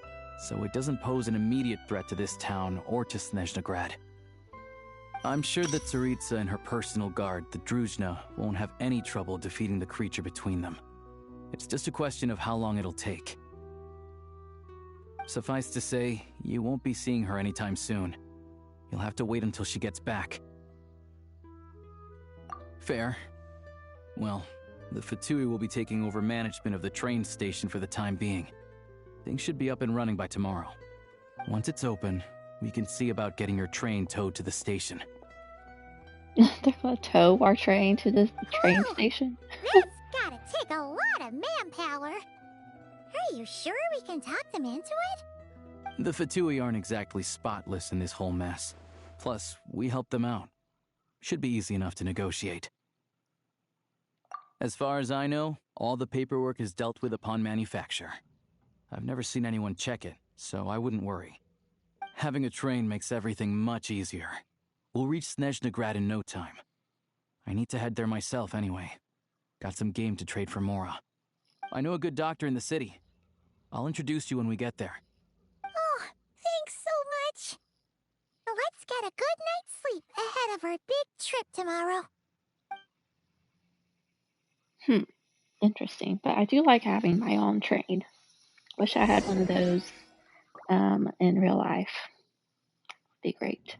[SPEAKER 2] so it doesn't pose an immediate threat to this town or to Snezhnaya. I'm sure that Tsaritsa and her personal guard, the Druzhna, won't have any trouble defeating the creature between them. It's just a question of how long it'll take. Suffice to say, you won't be seeing her anytime soon. You'll have to wait until she gets back. Fair. Well, the Fatui will be taking over management of the train station for the time being. Things should be up and running by tomorrow. Once it's open, we can see about getting your train towed to the station.
[SPEAKER 1] They're gonna tow our train to the train station?
[SPEAKER 10] This gotta take a lot of manpower. Are you sure we can talk them into it?
[SPEAKER 2] The Fatui aren't exactly spotless in this whole mess. Plus, we helped them out. Should be easy enough to negotiate. As far as I know, all the paperwork is dealt with upon manufacture. I've never seen anyone check it, so I wouldn't worry. Having a train makes everything much easier. We'll reach Snezhnaya in no time. I need to head there myself anyway. Got some game to trade for Mora. I know a good doctor in the city. I'll introduce you when we get there.
[SPEAKER 10] Oh, thanks so much. Let's get a good night's sleep ahead of our big trip tomorrow.
[SPEAKER 1] Interesting. But I do like having my own train. Wish I had one of those in real life. Be great.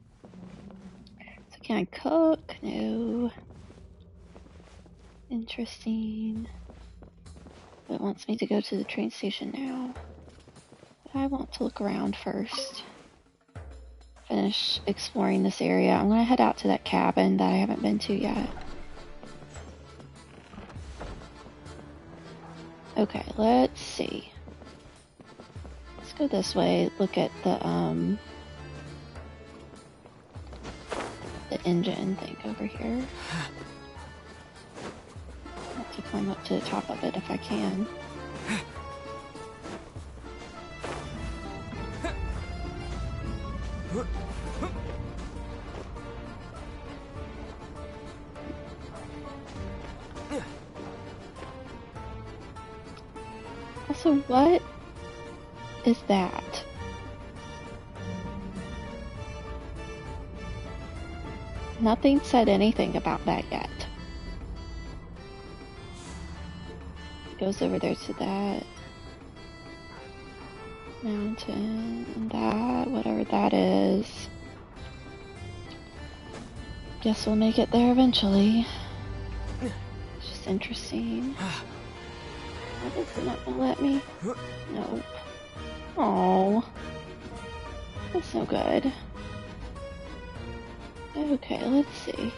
[SPEAKER 1] So can I cook? No. Interesting. It wants me to go to the train station now. But I want to look around first. Finish exploring this area. I'm going to head out to that cabin that I haven't been to yet. Okay, let's see. Let's go this way. Look at the engine thing over here. I have to climb up to the top of it if I can. Also, what is that? Nothing said anything about that yet. It goes over there to that mountain and that, whatever that is. Guess we'll make it there eventually. It's just interesting. What is it not gonna let me? Nope. Oh, that's no good. Okay, let's see.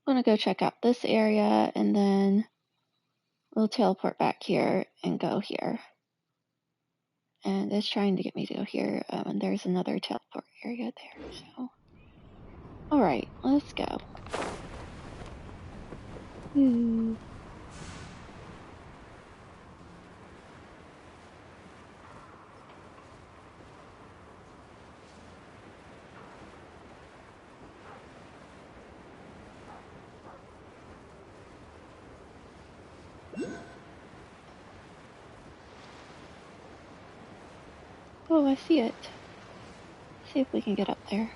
[SPEAKER 1] I'm gonna go check out this area and then we'll teleport back here and go here. And it's trying to get me to go here, and there's another teleport area there, so. Alright, let's go. Ooh. Oh, I see it. See if we can get up there.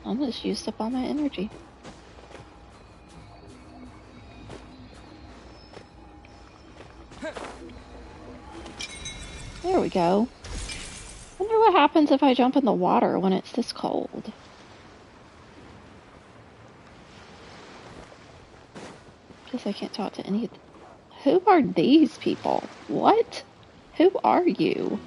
[SPEAKER 1] Almost used up all my energy. There we go. Wonder what what happens if I jump in the water when it's this cold? Guess I can't talk to any of them. Who are these people? What? Who are you?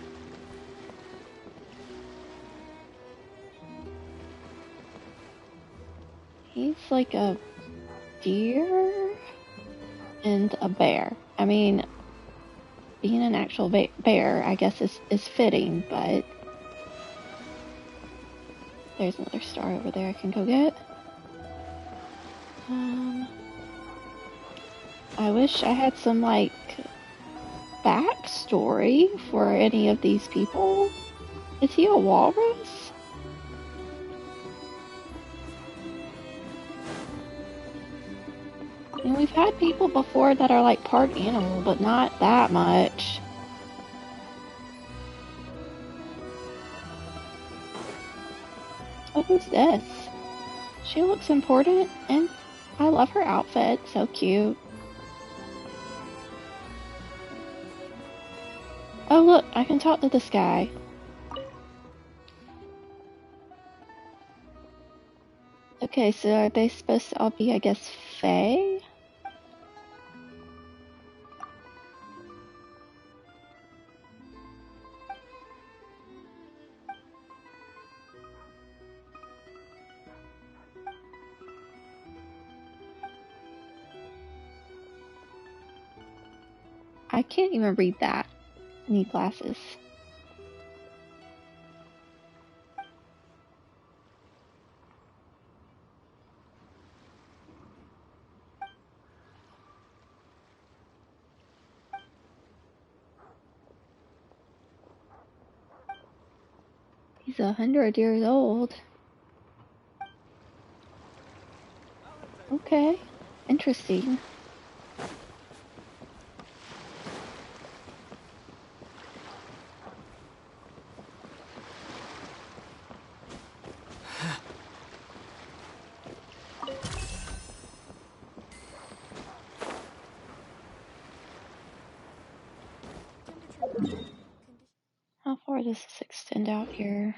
[SPEAKER 1] He's like a deer and a bear. I mean, being an actual bear, I guess, is fitting, but there's another star over there I can go get. I wish I had some, like, backstory for any of these people. Is he a walrus? And we've had people before that are like part animal, but not that much. Oh, who's this? She looks important, and I love her outfit. So cute. Oh, look, I can talk to this guy. Okay, so are they supposed to all be, I guess, Fae? I can't even read that. I need glasses. He's 100 years old. Okay, interesting. How far does this extend out here?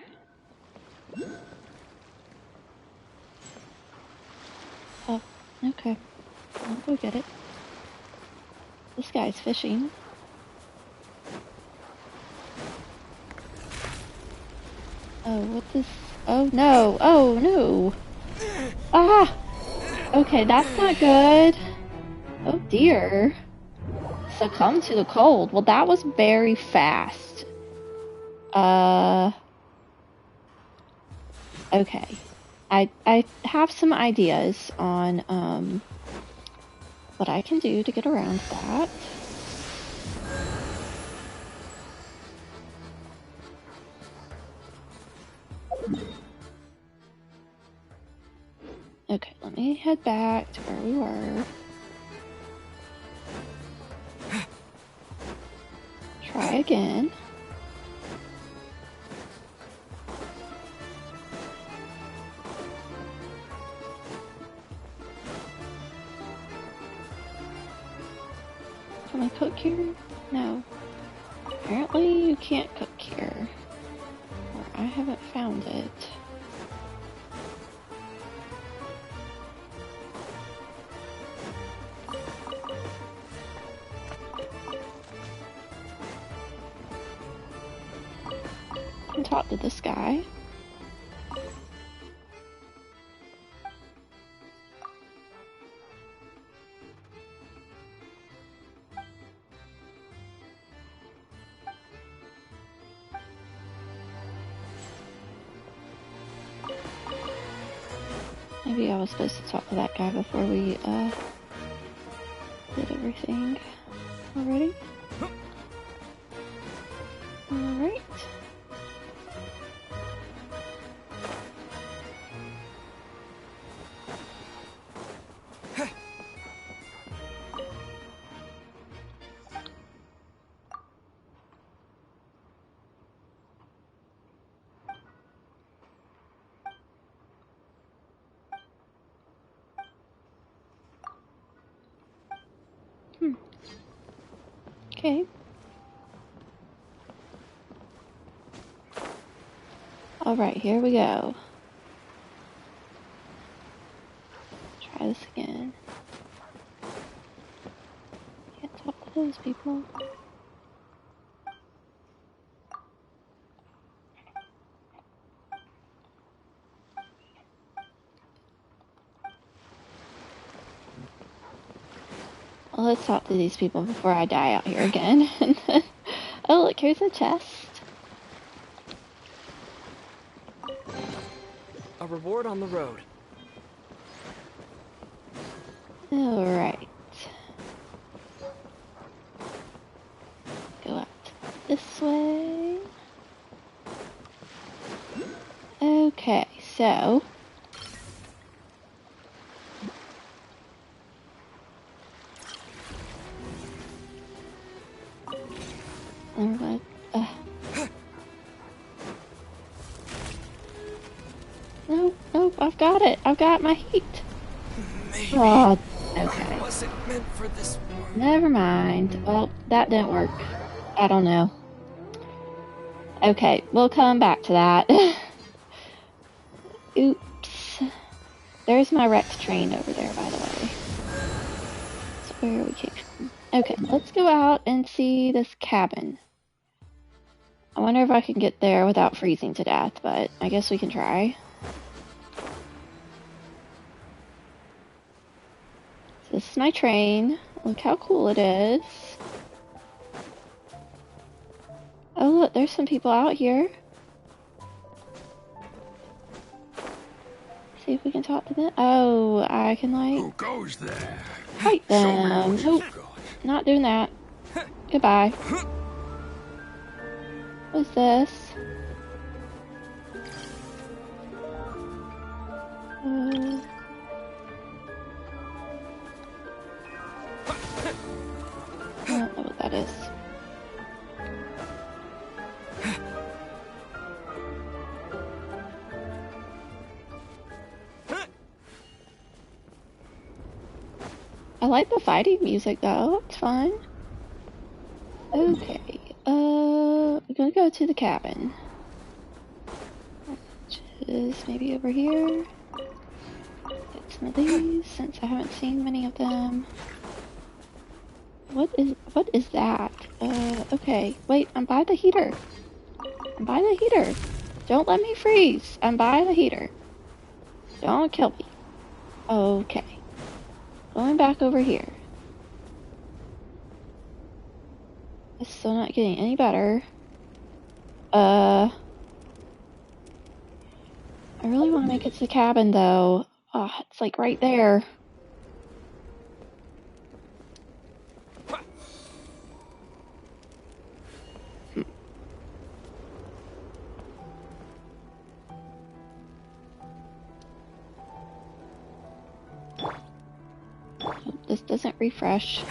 [SPEAKER 1] Oh, okay. I'll go get it. This guy's fishing. Oh, what's this? Oh no! Oh no! Ah! Okay, that's not good. Oh dear. Succumb to the cold. Well, that was very fast. Okay. I have some ideas on what I can do to get around that. Okay, let me head back to where we were. Try again. Can I cook here? No. Apparently you can't cook here. Or I haven't found it. I can talk to this guy. Maybe I was supposed to talk to that guy before we did everything already. Alright. Okay. Alright, here we go. Try this again. Can't talk to those people. Well, let's talk to these people before I die out here again. Oh, look, here's a chest.
[SPEAKER 9] A reward on the road.
[SPEAKER 1] Alright. Go out this way. Okay, so... Nope, I've got it. I've got my heat.
[SPEAKER 9] Maybe.
[SPEAKER 1] Oh, okay.
[SPEAKER 9] Wasn't meant for this one.
[SPEAKER 1] Never mind. Well, that didn't work. I don't know. Okay, we'll come back to that. Oops. There's my wrecked train over there, by the way. That's where we came from. Okay, let's go out and see this cabin. I wonder if I can get there without freezing to death, but I guess we can try. So this is my train. Look how cool it is. Oh look, there's some people out here. See if we can talk to them. Oh, I can like...
[SPEAKER 4] Who goes there?
[SPEAKER 1] Fight them. Nope, not doing that. Goodbye. What's this? I don't know what that is. I like the fighting music though, it's fun. Okay, we're gonna go to the cabin. Which is maybe over here. Get some of these, since I haven't seen many of them. What is that? Okay, wait, I'm by the heater. I'm by the heater. Don't let me freeze. I'm by the heater. Don't kill me. Okay. Going back over here. It's still not getting any better. I really want to make it to the cabin though. Oh, it's like right there. This doesn't refresh.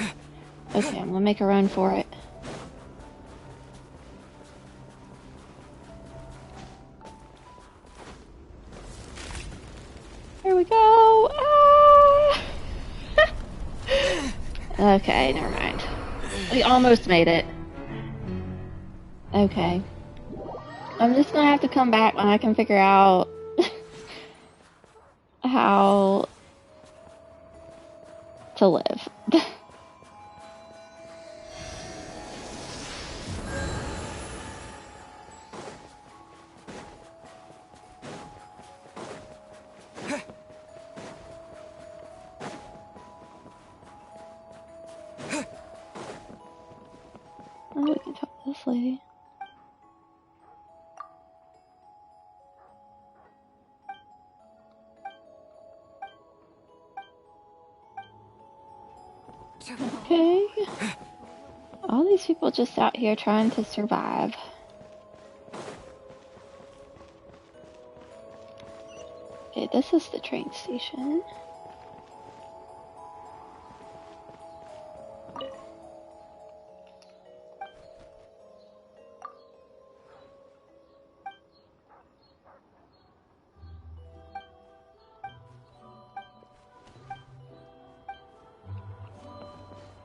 [SPEAKER 1] Okay, I'm gonna make a run for it. Here we go! Ah! Okay, never mind. We almost made it. Okay. I'm just gonna have to come back when I can figure out how to live. Oh, we can talk to this lady. Okay. All these people just out here trying to survive. Okay, this is the train station.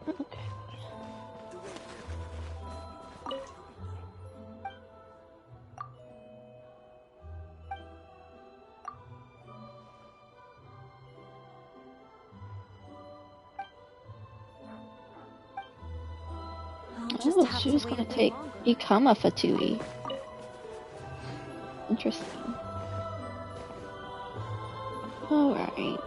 [SPEAKER 1] Okay.
[SPEAKER 3] just
[SPEAKER 1] Oh,
[SPEAKER 3] have
[SPEAKER 1] she
[SPEAKER 3] to
[SPEAKER 1] was
[SPEAKER 3] wait
[SPEAKER 1] gonna
[SPEAKER 3] a bit longer.
[SPEAKER 1] become a Fatui. Interesting. Alright.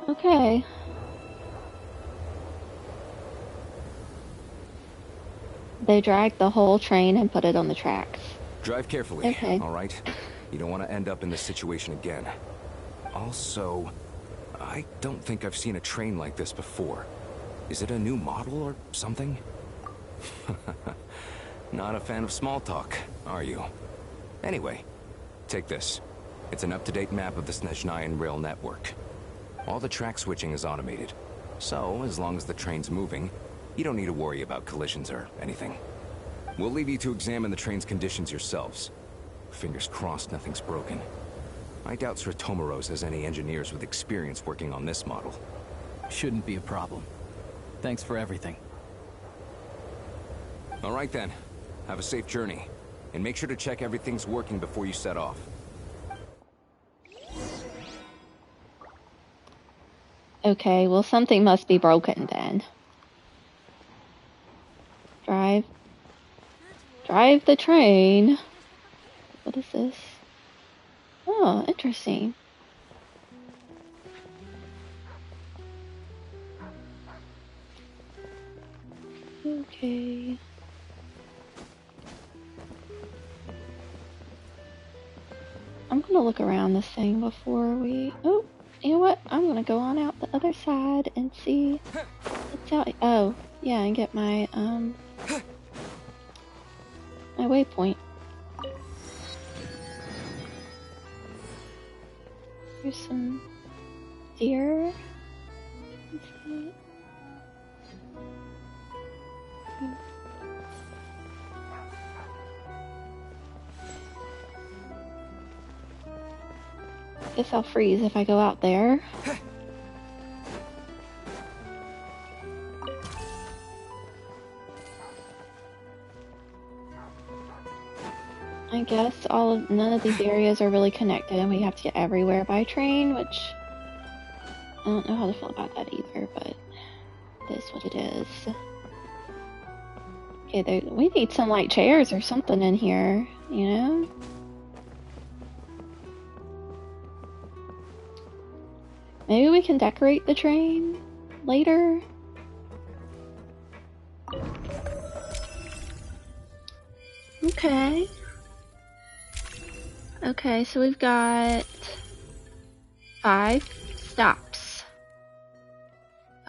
[SPEAKER 1] Okay. They dragged the whole train and put it on the tracks.
[SPEAKER 5] Drive carefully,
[SPEAKER 1] Okay.
[SPEAKER 5] all right? You don't want to end up in this situation again. Also, I don't think I've seen a train like this before. Is it a new model or something? Not a fan of small talk, are you? Anyway, take this. It's an up-to-date map of the Snezhnaya rail network. All the track switching is automated. So, as long as the train's moving, you don't need to worry about collisions or anything. We'll leave you to examine the train's conditions yourselves. Fingers crossed nothing's broken. I doubt Sratomaros has any engineers with experience working on this model.
[SPEAKER 2] Shouldn't be a problem. Thanks for everything.
[SPEAKER 5] All right then. Have a safe journey. And make sure to check everything's working before you set off.
[SPEAKER 1] Okay, well something must be broken then. Drive the train. What is this? Oh, interesting. Okay. I'm gonna look around this thing before we... Oh, you know what? I'm gonna go on out the other side and see what's out... Oh, yeah, and get my, my waypoint. There's some deer. Guess I'll freeze if I go out there. I guess none of these areas are really connected and we have to get everywhere by train, which I don't know how to feel about that either, but it is what it is. Okay, we need some like chairs or something in here, you know? Maybe we can decorate the train later? Okay. Okay, so we've got 5 stops.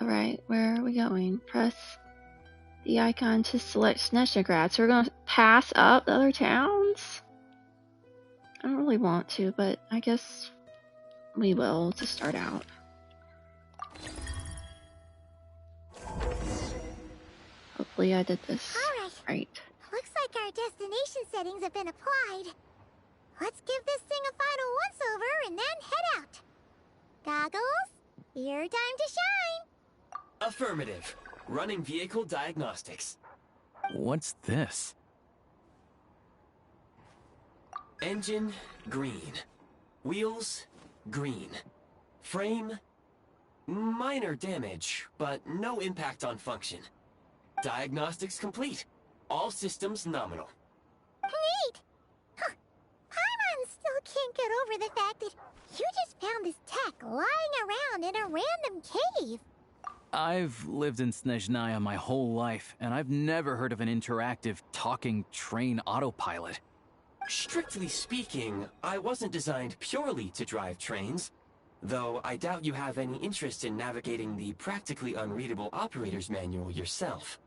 [SPEAKER 1] Alright, where are we going? Press the icon to select Snezhnaya. So we're going to pass up the other towns? I don't really want to, but I guess we will to start out. Hopefully I did this right.
[SPEAKER 10] Looks like our destination settings have been applied. Let's give this thing a final once-over and then head out. Goggles, your time to shine.
[SPEAKER 11] Affirmative. Running vehicle diagnostics.
[SPEAKER 2] What's this?
[SPEAKER 11] Engine, green. Wheels, green. Frame, minor damage, but no impact on function. Diagnostics complete. All systems nominal.
[SPEAKER 10] Neat! Huh. Paimon still can't get over the fact that you just found this tech lying around in a random cave.
[SPEAKER 2] I've lived in Snezhnaya my whole life, and I've never heard of an interactive, talking train autopilot.
[SPEAKER 11] Strictly speaking, I wasn't designed purely to drive trains, though I doubt you have any interest in navigating the practically unreadable operator's manual yourself.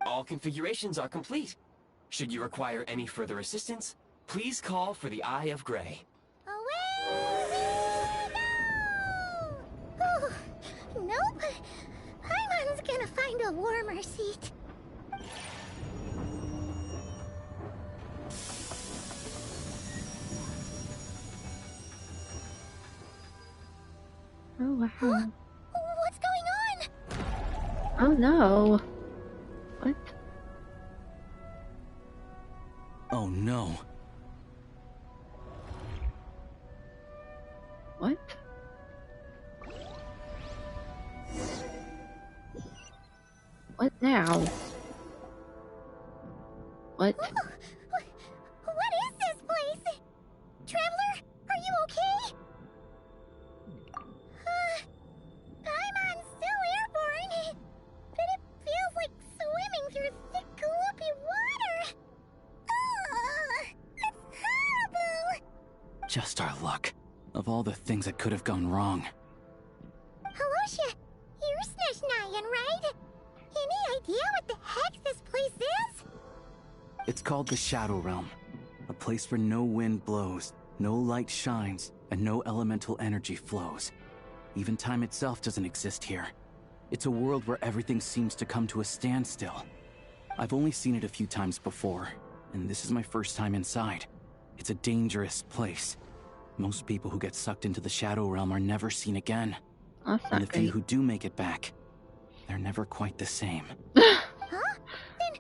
[SPEAKER 11] All configurations are complete. Should you require any further assistance, please call for the Eye of Grey.
[SPEAKER 10] Away we go! Nope. Paimon's gonna find a warmer seat.
[SPEAKER 1] Oh wow.
[SPEAKER 10] Huh? What's going
[SPEAKER 1] Oh no. What?
[SPEAKER 2] Oh no.
[SPEAKER 1] What? What now? What?
[SPEAKER 10] What is this place? Traveler, are you okay? Paimon's still airborne, but it feels like swimming through thick, gloopy water. Ugh, it's horrible.
[SPEAKER 2] Just our luck. Of all the things that could have gone wrong.
[SPEAKER 10] Alosha, you're Snezhnayan, right? Any idea what the heck this place is?
[SPEAKER 2] It's called the Shadow Realm. A place where no wind blows, no light shines, and no elemental energy flows. Even time itself doesn't exist here. It's a world where everything seems to come to a standstill. I've only seen it a few times before, and this is my first time inside. It's a dangerous place. Most people who get sucked into the Shadow Realm are never seen again.
[SPEAKER 1] That's
[SPEAKER 2] And
[SPEAKER 1] not
[SPEAKER 2] the few
[SPEAKER 1] great.
[SPEAKER 2] who do make it back, they're never quite the same.
[SPEAKER 10] Huh? Then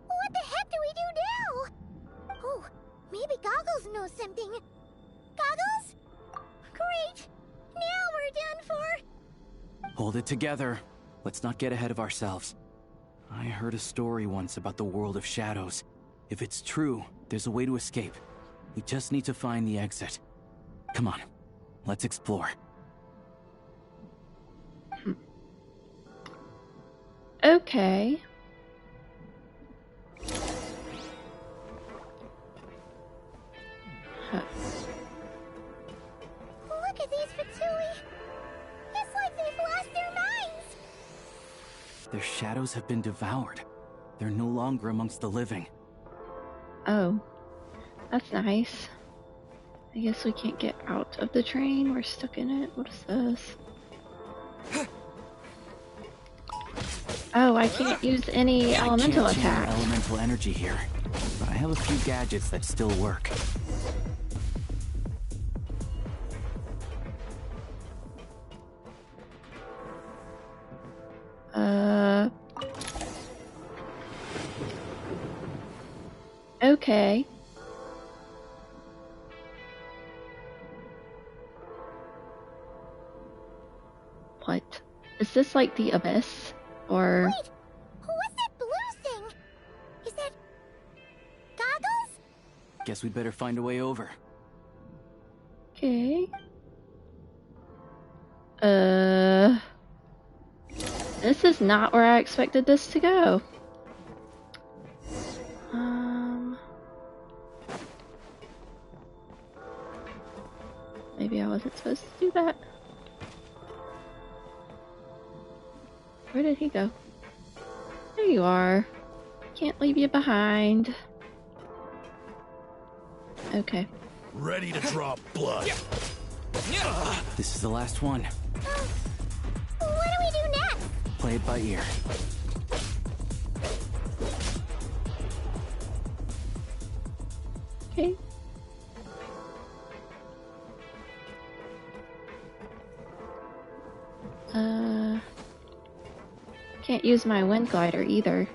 [SPEAKER 10] what the heck do we do now? Oh, maybe Goggles knows something. Goggles? Great! Now we're done for!
[SPEAKER 2] Hold it together. Let's not get ahead of ourselves. I heard a story once about the world of shadows. If it's true, there's a way to escape. We just need to find the exit. Come on, let's explore.
[SPEAKER 1] Okay. Huh.
[SPEAKER 10] Look at these Fatui! It's like they've lost their minds!
[SPEAKER 2] Their shadows have been devoured. They're no longer amongst the living.
[SPEAKER 1] Oh. That's nice. I guess we can't get out of the train. We're stuck in it. What is this? Oh, I can't use any elemental
[SPEAKER 2] I can't channel
[SPEAKER 1] attacks.
[SPEAKER 2] elemental energy here, but I have a few gadgets that still work.
[SPEAKER 1] Okay. What? Is this like the abyss? Or...
[SPEAKER 10] Wait! What's that blue thing? Is that... Goggles?
[SPEAKER 2] Guess we'd better find a way over.
[SPEAKER 1] Okay. This is not where I expected this to go. Maybe I wasn't supposed to do that. Where did he go? There you are. Can't leave you behind. Okay.
[SPEAKER 4] Ready to draw blood.
[SPEAKER 2] This is the last one.
[SPEAKER 10] What do we do next?
[SPEAKER 2] Play it by ear.
[SPEAKER 1] Okay. Can't use my wind glider either.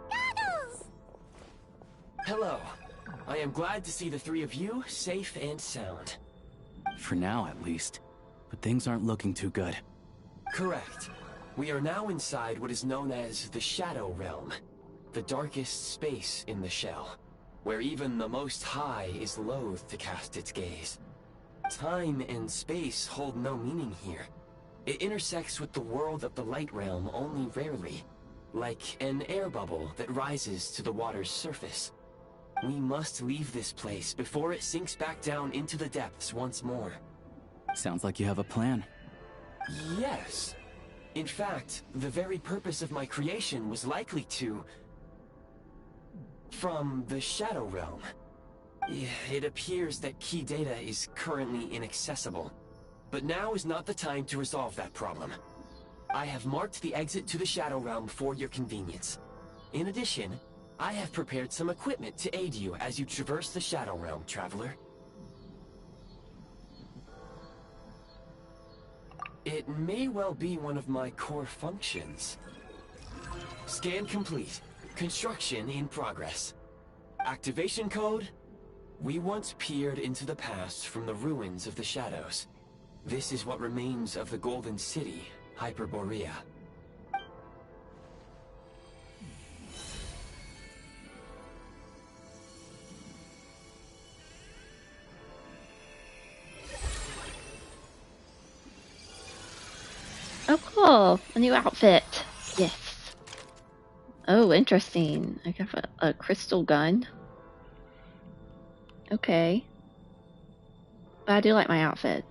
[SPEAKER 10] Goggles!
[SPEAKER 11] Hello. I am glad to see the three of you safe and sound.
[SPEAKER 2] For now, at least. But things aren't looking too good.
[SPEAKER 11] Correct. We are now inside what is known as the Shadow Realm, the darkest space in the shell, where even the Most High is loath to cast its gaze. Time and space hold no meaning here. It intersects with the world of the Light Realm only rarely, like an air bubble that rises to the water's surface. We must leave this place before it sinks back down into the depths once more.
[SPEAKER 2] Sounds like you have a plan.
[SPEAKER 11] Yes. In fact, the very purpose of my creation was likely to... from the Shadow Realm. It appears that key data is currently inaccessible, but now is not the time to resolve that problem. I have marked the exit to the Shadow Realm for your convenience. In addition, I have prepared some equipment to aid you as you traverse the Shadow Realm, traveler. It may well be one of my core functions. Scan complete. Construction in progress. Activation code? We once peered into the past from the ruins of the Shadows. This is what remains of the Golden City, Hyperborea.
[SPEAKER 1] Oh, cool. A new outfit. Yes. Oh, interesting. I got a crystal gun. Okay. But I do like my outfit.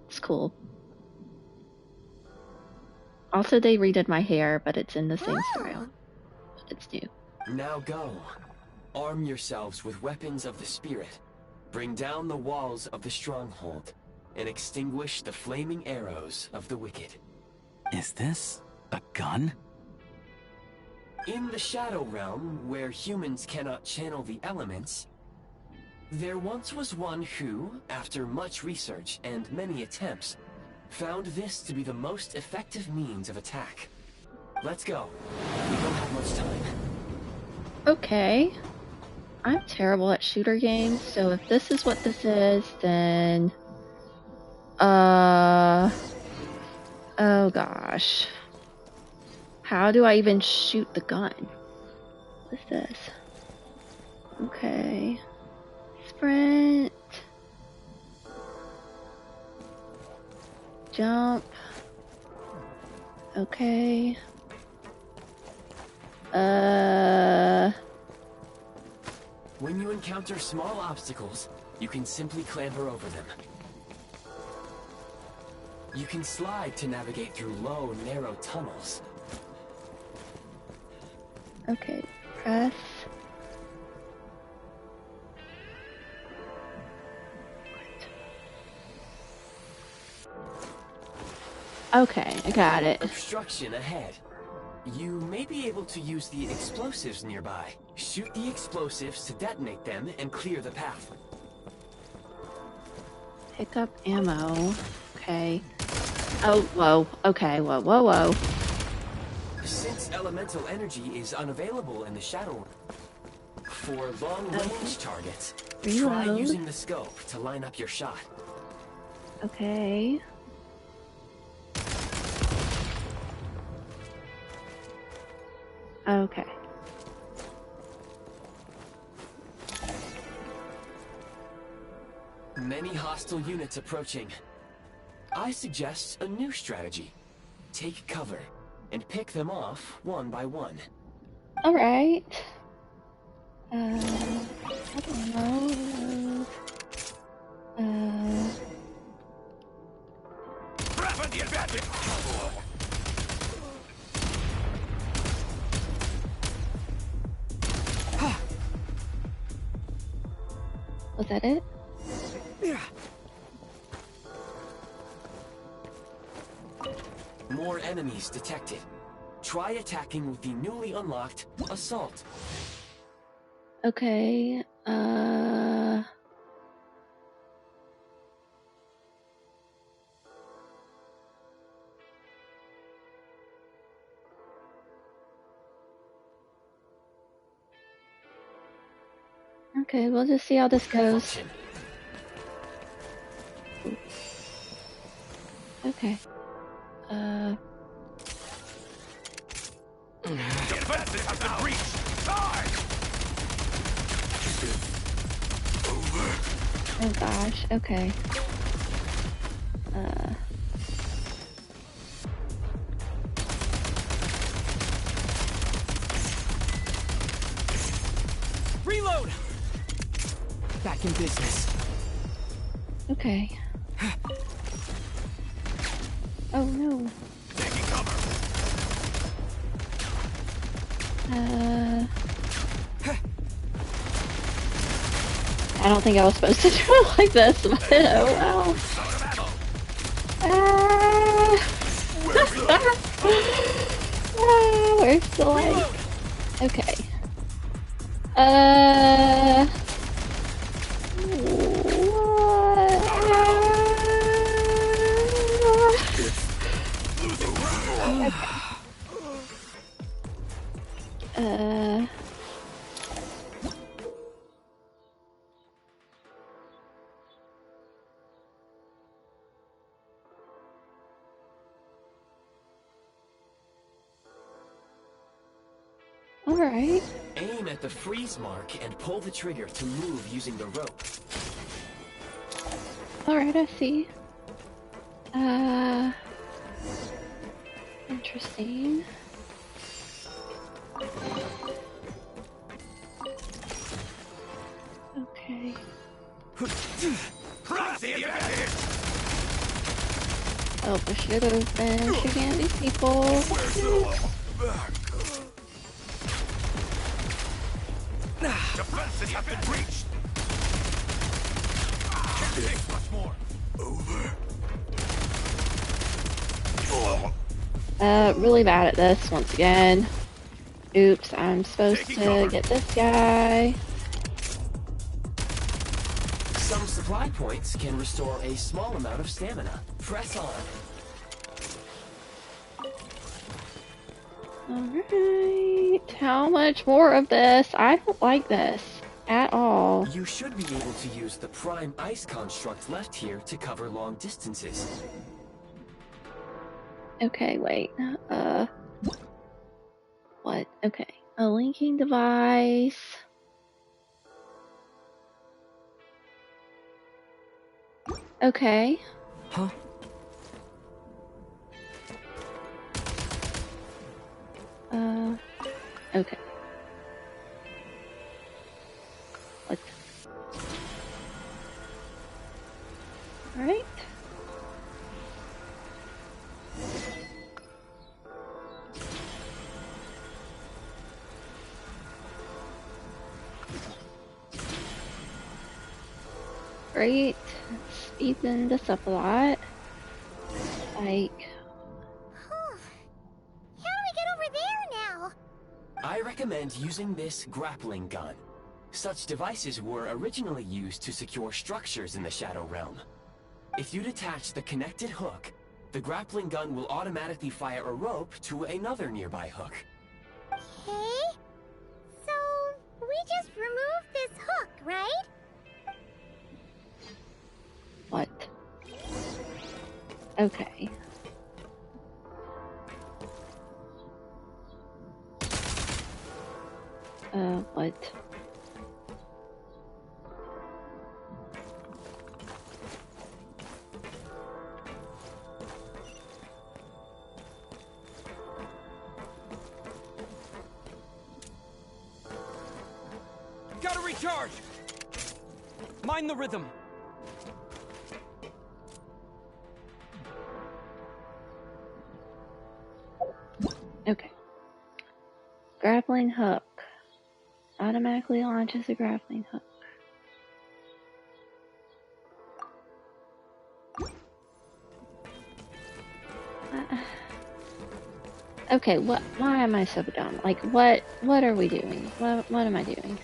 [SPEAKER 1] It's cool. Also, they redid my hair, but it's in the same style. But it's new.
[SPEAKER 11] Now go. Arm yourselves with weapons of the spirit. Bring down the walls of the stronghold, and extinguish the flaming arrows of the wicked.
[SPEAKER 2] Is this a gun?
[SPEAKER 11] In the Shadow Realm, where humans cannot channel the elements, there once was one who, after much research and many attempts, found this to be the most effective means of attack. Let's go. We don't have much time.
[SPEAKER 1] Okay. I'm terrible at shooter games, so if this is what this is, then... Oh gosh. How do I even shoot the gun? What is this? Okay. Sprint. Jump. Okay.
[SPEAKER 11] When you encounter small obstacles, you can simply clamber over them. You can slide to navigate through low, narrow tunnels.
[SPEAKER 1] Okay, press. Okay, I got it.
[SPEAKER 11] Obstruction ahead. You may be able to use the explosives nearby. Shoot the explosives to detonate them and clear the path.
[SPEAKER 1] Pick up ammo. Okay. Oh, whoa. Okay, whoa, whoa, whoa.
[SPEAKER 11] Since elemental energy is unavailable in the Shadow, for long-range targets, try using the scope to line up your shot.
[SPEAKER 1] Okay. Okay.
[SPEAKER 11] Many hostile units approaching. I suggest a new strategy. Take cover and pick them off one by one.
[SPEAKER 1] Alright. I don't know. Was that it?
[SPEAKER 11] Yeah. More enemies detected. Try attacking with the newly unlocked Assault.
[SPEAKER 1] Okay, okay, we'll just see how this goes. Okay.
[SPEAKER 12] Defenses have been breached! Die!
[SPEAKER 1] Oh gosh, okay.
[SPEAKER 9] Reload! Back in business.
[SPEAKER 1] Okay. Oh no.
[SPEAKER 12] Taking cover!
[SPEAKER 1] I don't think I was supposed to do it like this, but oh well. We're still like... Okay. What? Alright.
[SPEAKER 11] Aim at the freeze mark and pull the trigger to move using the rope.
[SPEAKER 1] Alright, I see. Interesting. Okay.
[SPEAKER 12] Press the advantage!
[SPEAKER 1] Oh, I should have been shooting at these people.
[SPEAKER 12] Defenses have been breached! Can't take much more!
[SPEAKER 1] Really bad at this once again. Oops, I'm supposed to get this guy.
[SPEAKER 11] Some supply points can restore a small amount of stamina. Press on.
[SPEAKER 1] Alright. How much more of this? I don't like this at all.
[SPEAKER 11] You should be able to use the prime ice construct left here to cover long distances.
[SPEAKER 1] Okay, wait. What? Okay. A linking device. Okay.
[SPEAKER 9] Huh?
[SPEAKER 1] Okay. What? Alright. Great. Speeding this up a lot. Like.
[SPEAKER 10] How do we get over there now?
[SPEAKER 11] I recommend using this grappling gun. Such devices were originally used to secure structures in the Shadow Realm. If you detach the connected hook, the grappling gun will automatically fire a rope to another nearby hook.
[SPEAKER 10] Okay. So, we just removed this hook, right?
[SPEAKER 1] What? Okay. What?
[SPEAKER 9] Gotta recharge! Mind the rhythm.
[SPEAKER 1] Okay. Grappling hook. Automatically launches a grappling hook. Okay, why am I so dumb? Like, what are we doing? What am I doing?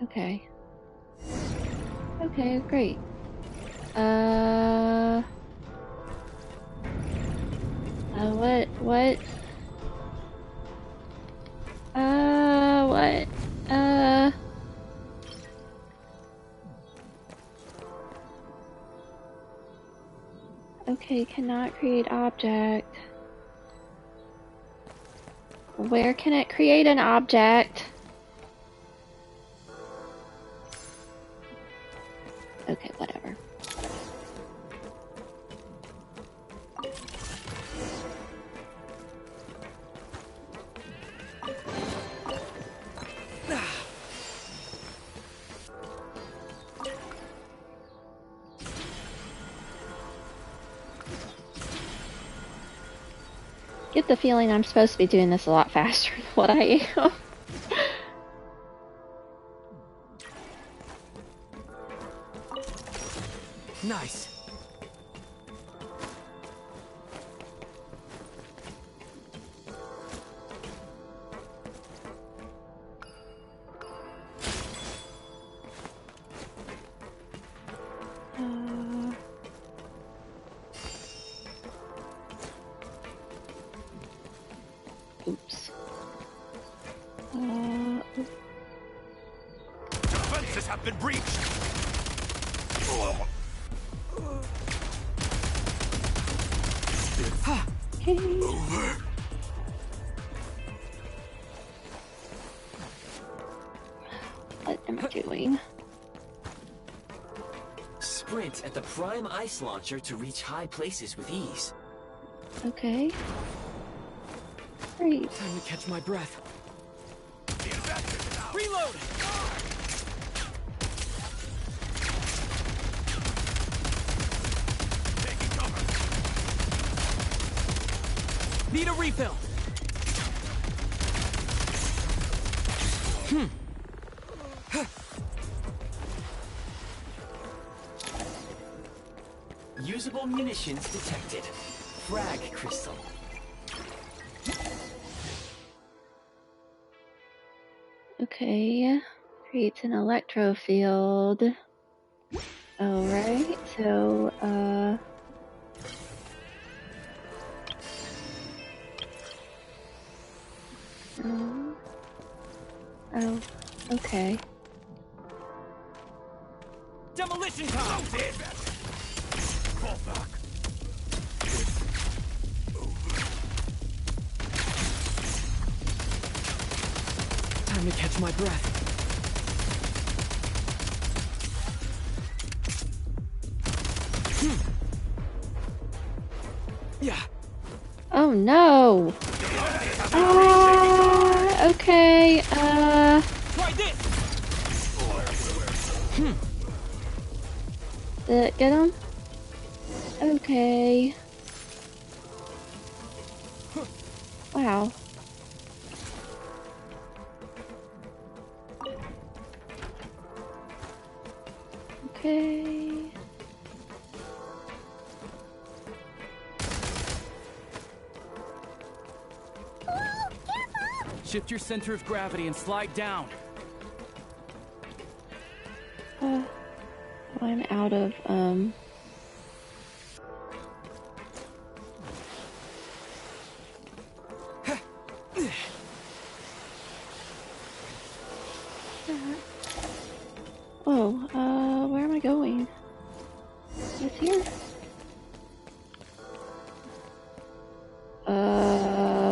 [SPEAKER 1] Okay. Okay, great. What? What? Okay, cannot create object. Where can it create an object? Okay, whatever. Get the feeling I'm supposed to be doing this a lot faster than what I am.
[SPEAKER 9] Nice.
[SPEAKER 12] been breached.
[SPEAKER 1] Okay. What am I doing?
[SPEAKER 11] Sprint at the prime ice launcher to reach high places with ease.
[SPEAKER 1] Okay. Great.
[SPEAKER 9] Time to catch my breath.
[SPEAKER 12] Reload! Taking cover.
[SPEAKER 9] Need a refill.
[SPEAKER 11] Usable munitions detected. Frag crystal.
[SPEAKER 1] Okay. Creates an electro field. Alright, so, oh, okay.
[SPEAKER 12] Demolition time! Fall back.
[SPEAKER 9] Time to catch my breath. Yeah.
[SPEAKER 1] Oh no! Okay,
[SPEAKER 9] Try this.
[SPEAKER 1] did it get him? Okay. Wow. Okay.
[SPEAKER 2] Shift your center of gravity and slide down.
[SPEAKER 1] I'm out of, Oh, where am I going? It's here?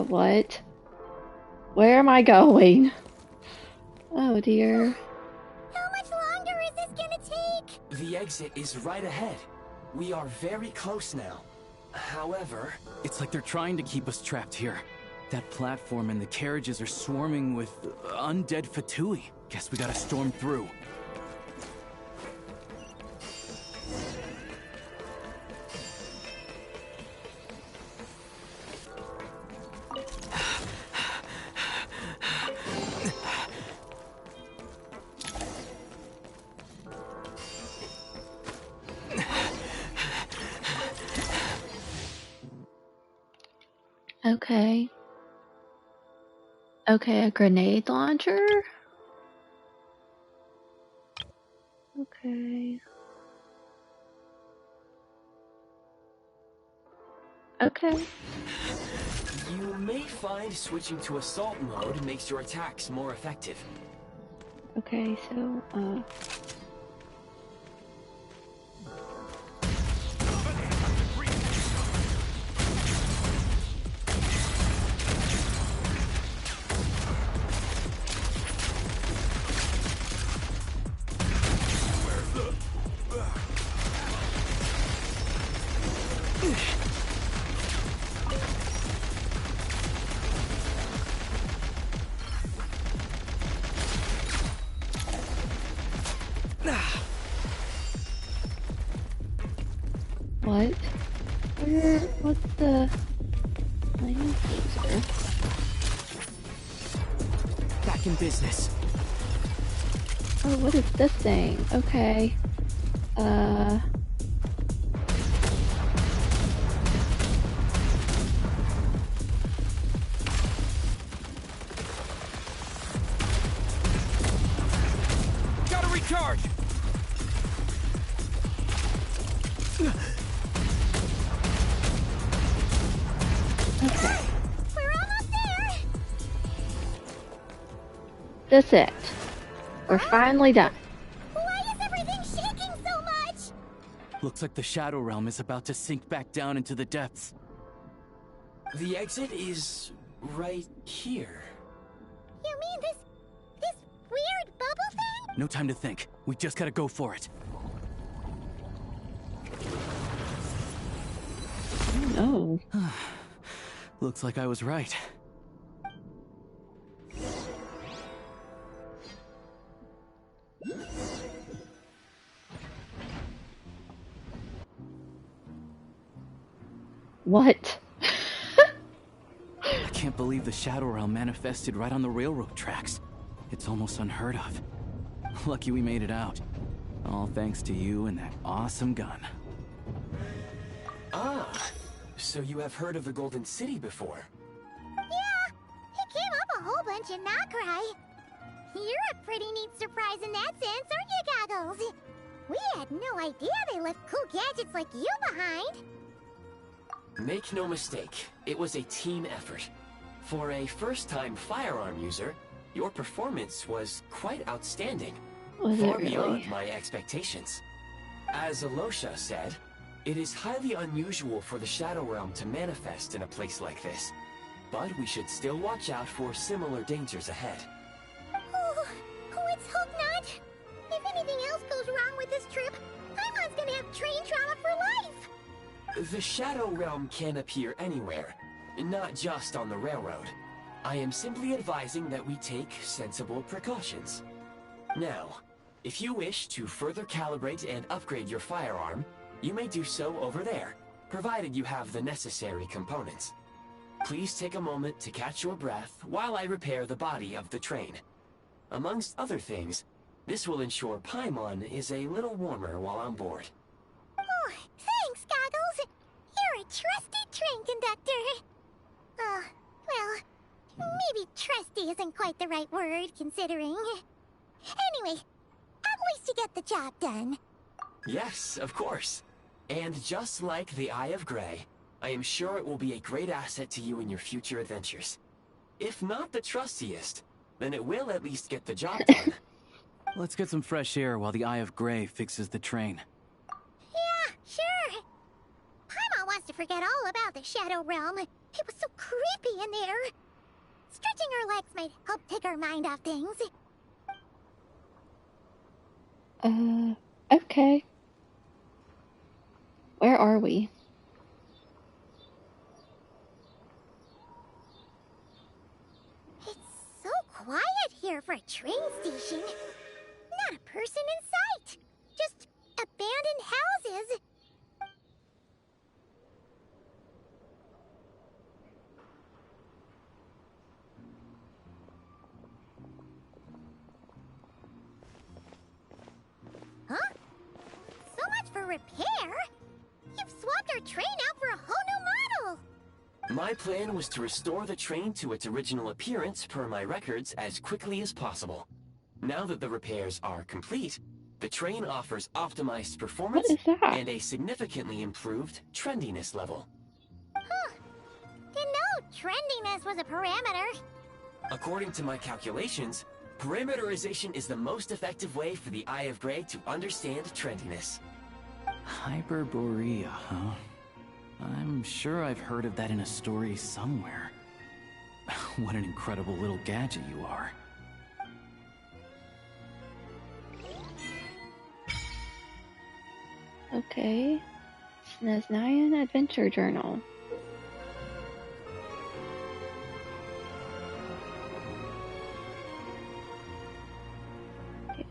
[SPEAKER 1] What? Where am I going? Oh dear.
[SPEAKER 10] How much longer is this gonna take?
[SPEAKER 11] The exit is right ahead. We are very close now. However...
[SPEAKER 2] It's like they're trying to keep us trapped here. That platform and the carriages are swarming with undead Fatui. Guess we gotta storm through.
[SPEAKER 1] Okay. Okay, a grenade launcher? Okay. Okay.
[SPEAKER 11] You may find switching to assault mode makes your attacks more effective.
[SPEAKER 1] Okay, so, what? What's the flame laser?
[SPEAKER 9] Back in business.
[SPEAKER 1] Oh, what is this thing? Okay.
[SPEAKER 9] Gotta recharge.
[SPEAKER 1] Okay.
[SPEAKER 10] We're almost there!
[SPEAKER 1] That's it. We're finally done.
[SPEAKER 10] What
[SPEAKER 2] Looks like the Shadow Realm is about to sink back down into the depths.
[SPEAKER 11] The exit is right here.
[SPEAKER 10] You mean this weird bubble thing?
[SPEAKER 2] No time to think. We just gotta go for it.
[SPEAKER 1] Oh.
[SPEAKER 2] Looks like I was right.
[SPEAKER 1] What?
[SPEAKER 2] I can't believe the Shadow Realm manifested right on the railroad tracks. It's almost unheard of. Lucky we made it out. All thanks to you and that awesome gun.
[SPEAKER 11] Ah, so you have heard of the Golden City before?
[SPEAKER 10] Yeah, it came up a whole bunch in Nokrai. You're a pretty neat surprise in that sense, aren't you, Goggles? We had no idea they left cool gadgets like you behind.
[SPEAKER 11] Make no mistake, it was a team effort. For a first-time firearm user, your performance was quite outstanding.
[SPEAKER 1] Was
[SPEAKER 11] far
[SPEAKER 1] it really?
[SPEAKER 11] beyond my expectations. As Alosha said, it is highly unusual for the Shadow Realm to manifest in a place like this. But we should still watch out for similar dangers ahead.
[SPEAKER 10] Oh, let's hope not. If anything else goes wrong with this trip, Paimon's gonna have train trauma for life.
[SPEAKER 11] The Shadow Realm can appear anywhere, not just on the railroad. I am simply advising that we take sensible precautions. Now, if you wish to further calibrate and upgrade your firearm, you may do so over there, provided you have the necessary components. Please take a moment to catch your breath while I repair the body of the train. Amongst other things, this will ensure Paimon is a little warmer while on board.
[SPEAKER 10] Oh, thanks, Goggles. You're a trusty train conductor. Well, maybe trusty isn't quite the right word, considering. Anyway, at least you get the job done.
[SPEAKER 11] Yes, of course. And just like the Eye of Grey, I am sure it will be a great asset to you in your future adventures. If not the trustiest, then it will at least get the job done.
[SPEAKER 2] Let's get some fresh air while the Eye of Grey fixes the train.
[SPEAKER 10] Yeah, sure. Paimon wants to forget all about the Shadow Realm. It was so creepy in there. Stretching her legs might help take her mind off things.
[SPEAKER 1] Okay. Where are we?
[SPEAKER 10] It's so quiet here for a train station. Not a person in sight. Just abandoned houses. Huh? So much for repair? You've swapped our train out for a whole new model!
[SPEAKER 11] My plan was to restore the train to its original appearance per my records as quickly as possible. Now that the repairs are complete, the train offers optimized performance and a significantly improved trendiness level.
[SPEAKER 10] Huh. Didn't know trendiness was a parameter.
[SPEAKER 11] According to my calculations, parameterization is the most effective way for the Eye of Grey to understand trendiness.
[SPEAKER 2] Hyperborea, huh? I'm sure I've heard of that in a story somewhere. What an incredible little gadget you are.
[SPEAKER 1] Okay. Snezhnaya Adventure Journal. Okay.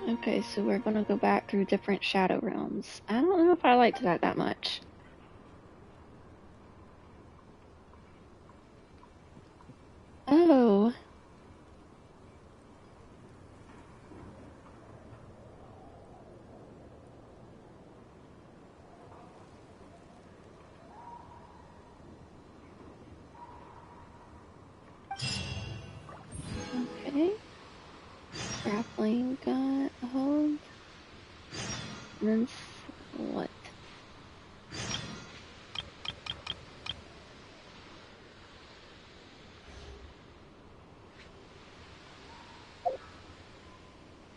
[SPEAKER 1] Okay, so we're gonna go back through different Shadow Realms. I don't know if I liked that much. Oh. Okay. Grappling gun hold. maintenance. What?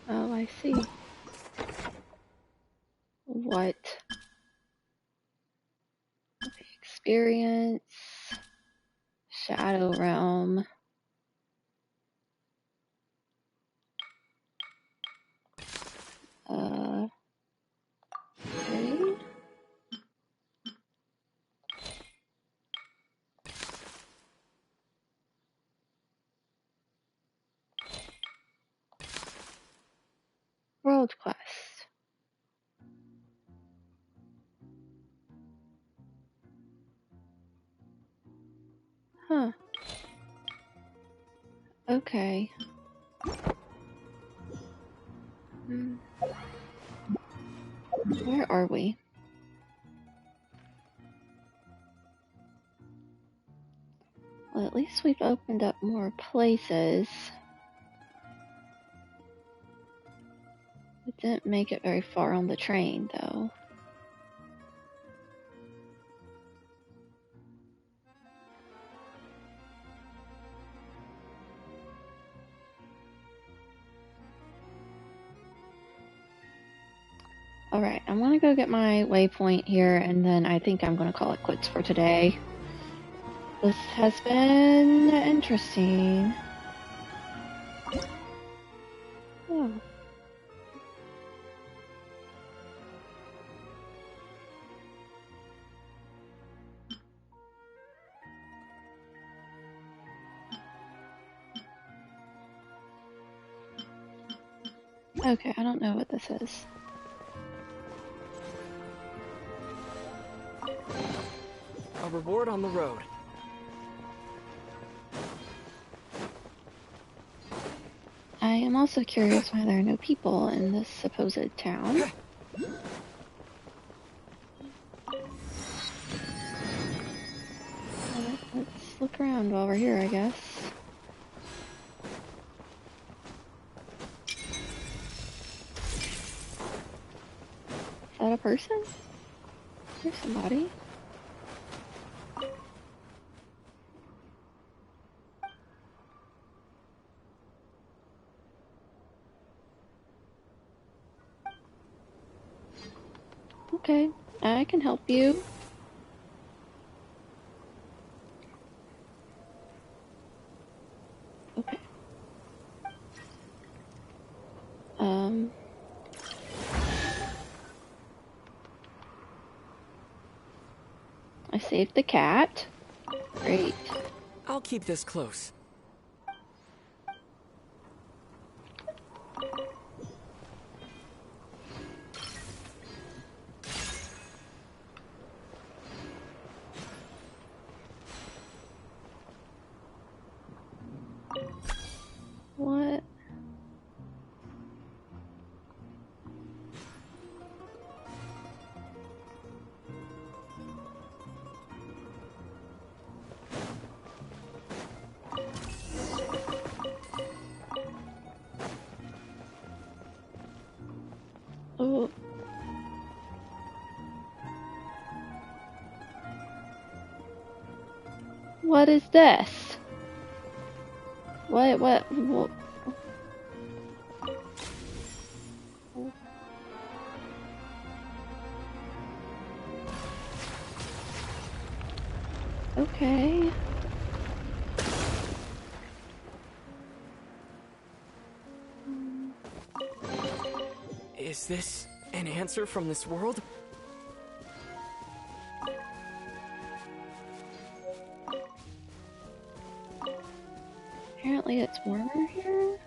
[SPEAKER 1] Oh, I see. What? Experience. Shadow Realm. Okay. World Quest. Huh. Okay. Where are we? Well, at least we've opened up more places. It didn't make it very far on the train, though. Alright, I'm gonna go get my waypoint here, and then I think I'm gonna call it quits for today. This has been interesting. Oh. Okay, I don't know what this is.
[SPEAKER 9] A reward on the road.
[SPEAKER 1] I am also curious why there are no people in this supposed town. Let's look around while we're here, I guess. Is that a person? There's somebody. Okay, I can help you. Okay. I saved the cat. Great.
[SPEAKER 9] I'll keep this close.
[SPEAKER 1] What? Oh. What is this? What? Okay.
[SPEAKER 9] Is this an answer from this world?
[SPEAKER 1] Apparently it's warmer here.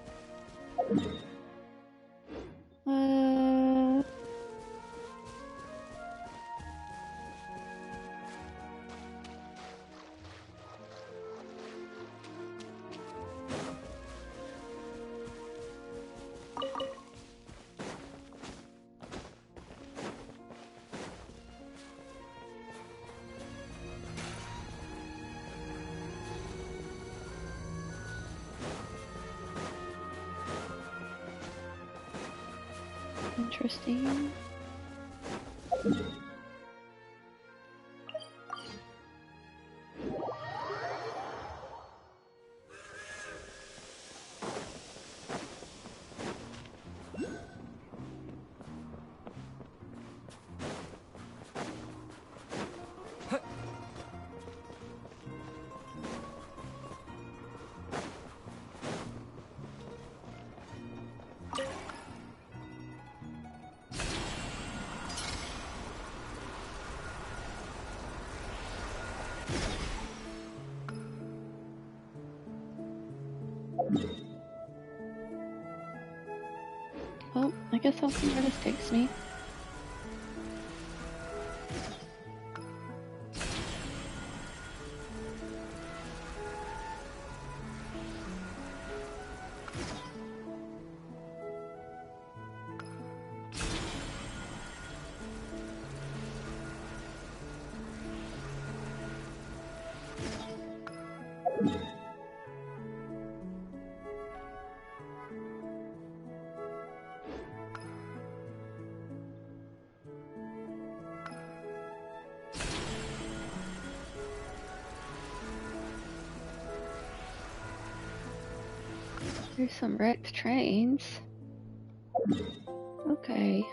[SPEAKER 1] Interesting. Well, I guess I'll see where this takes me. There's some wrecked trains. Okay.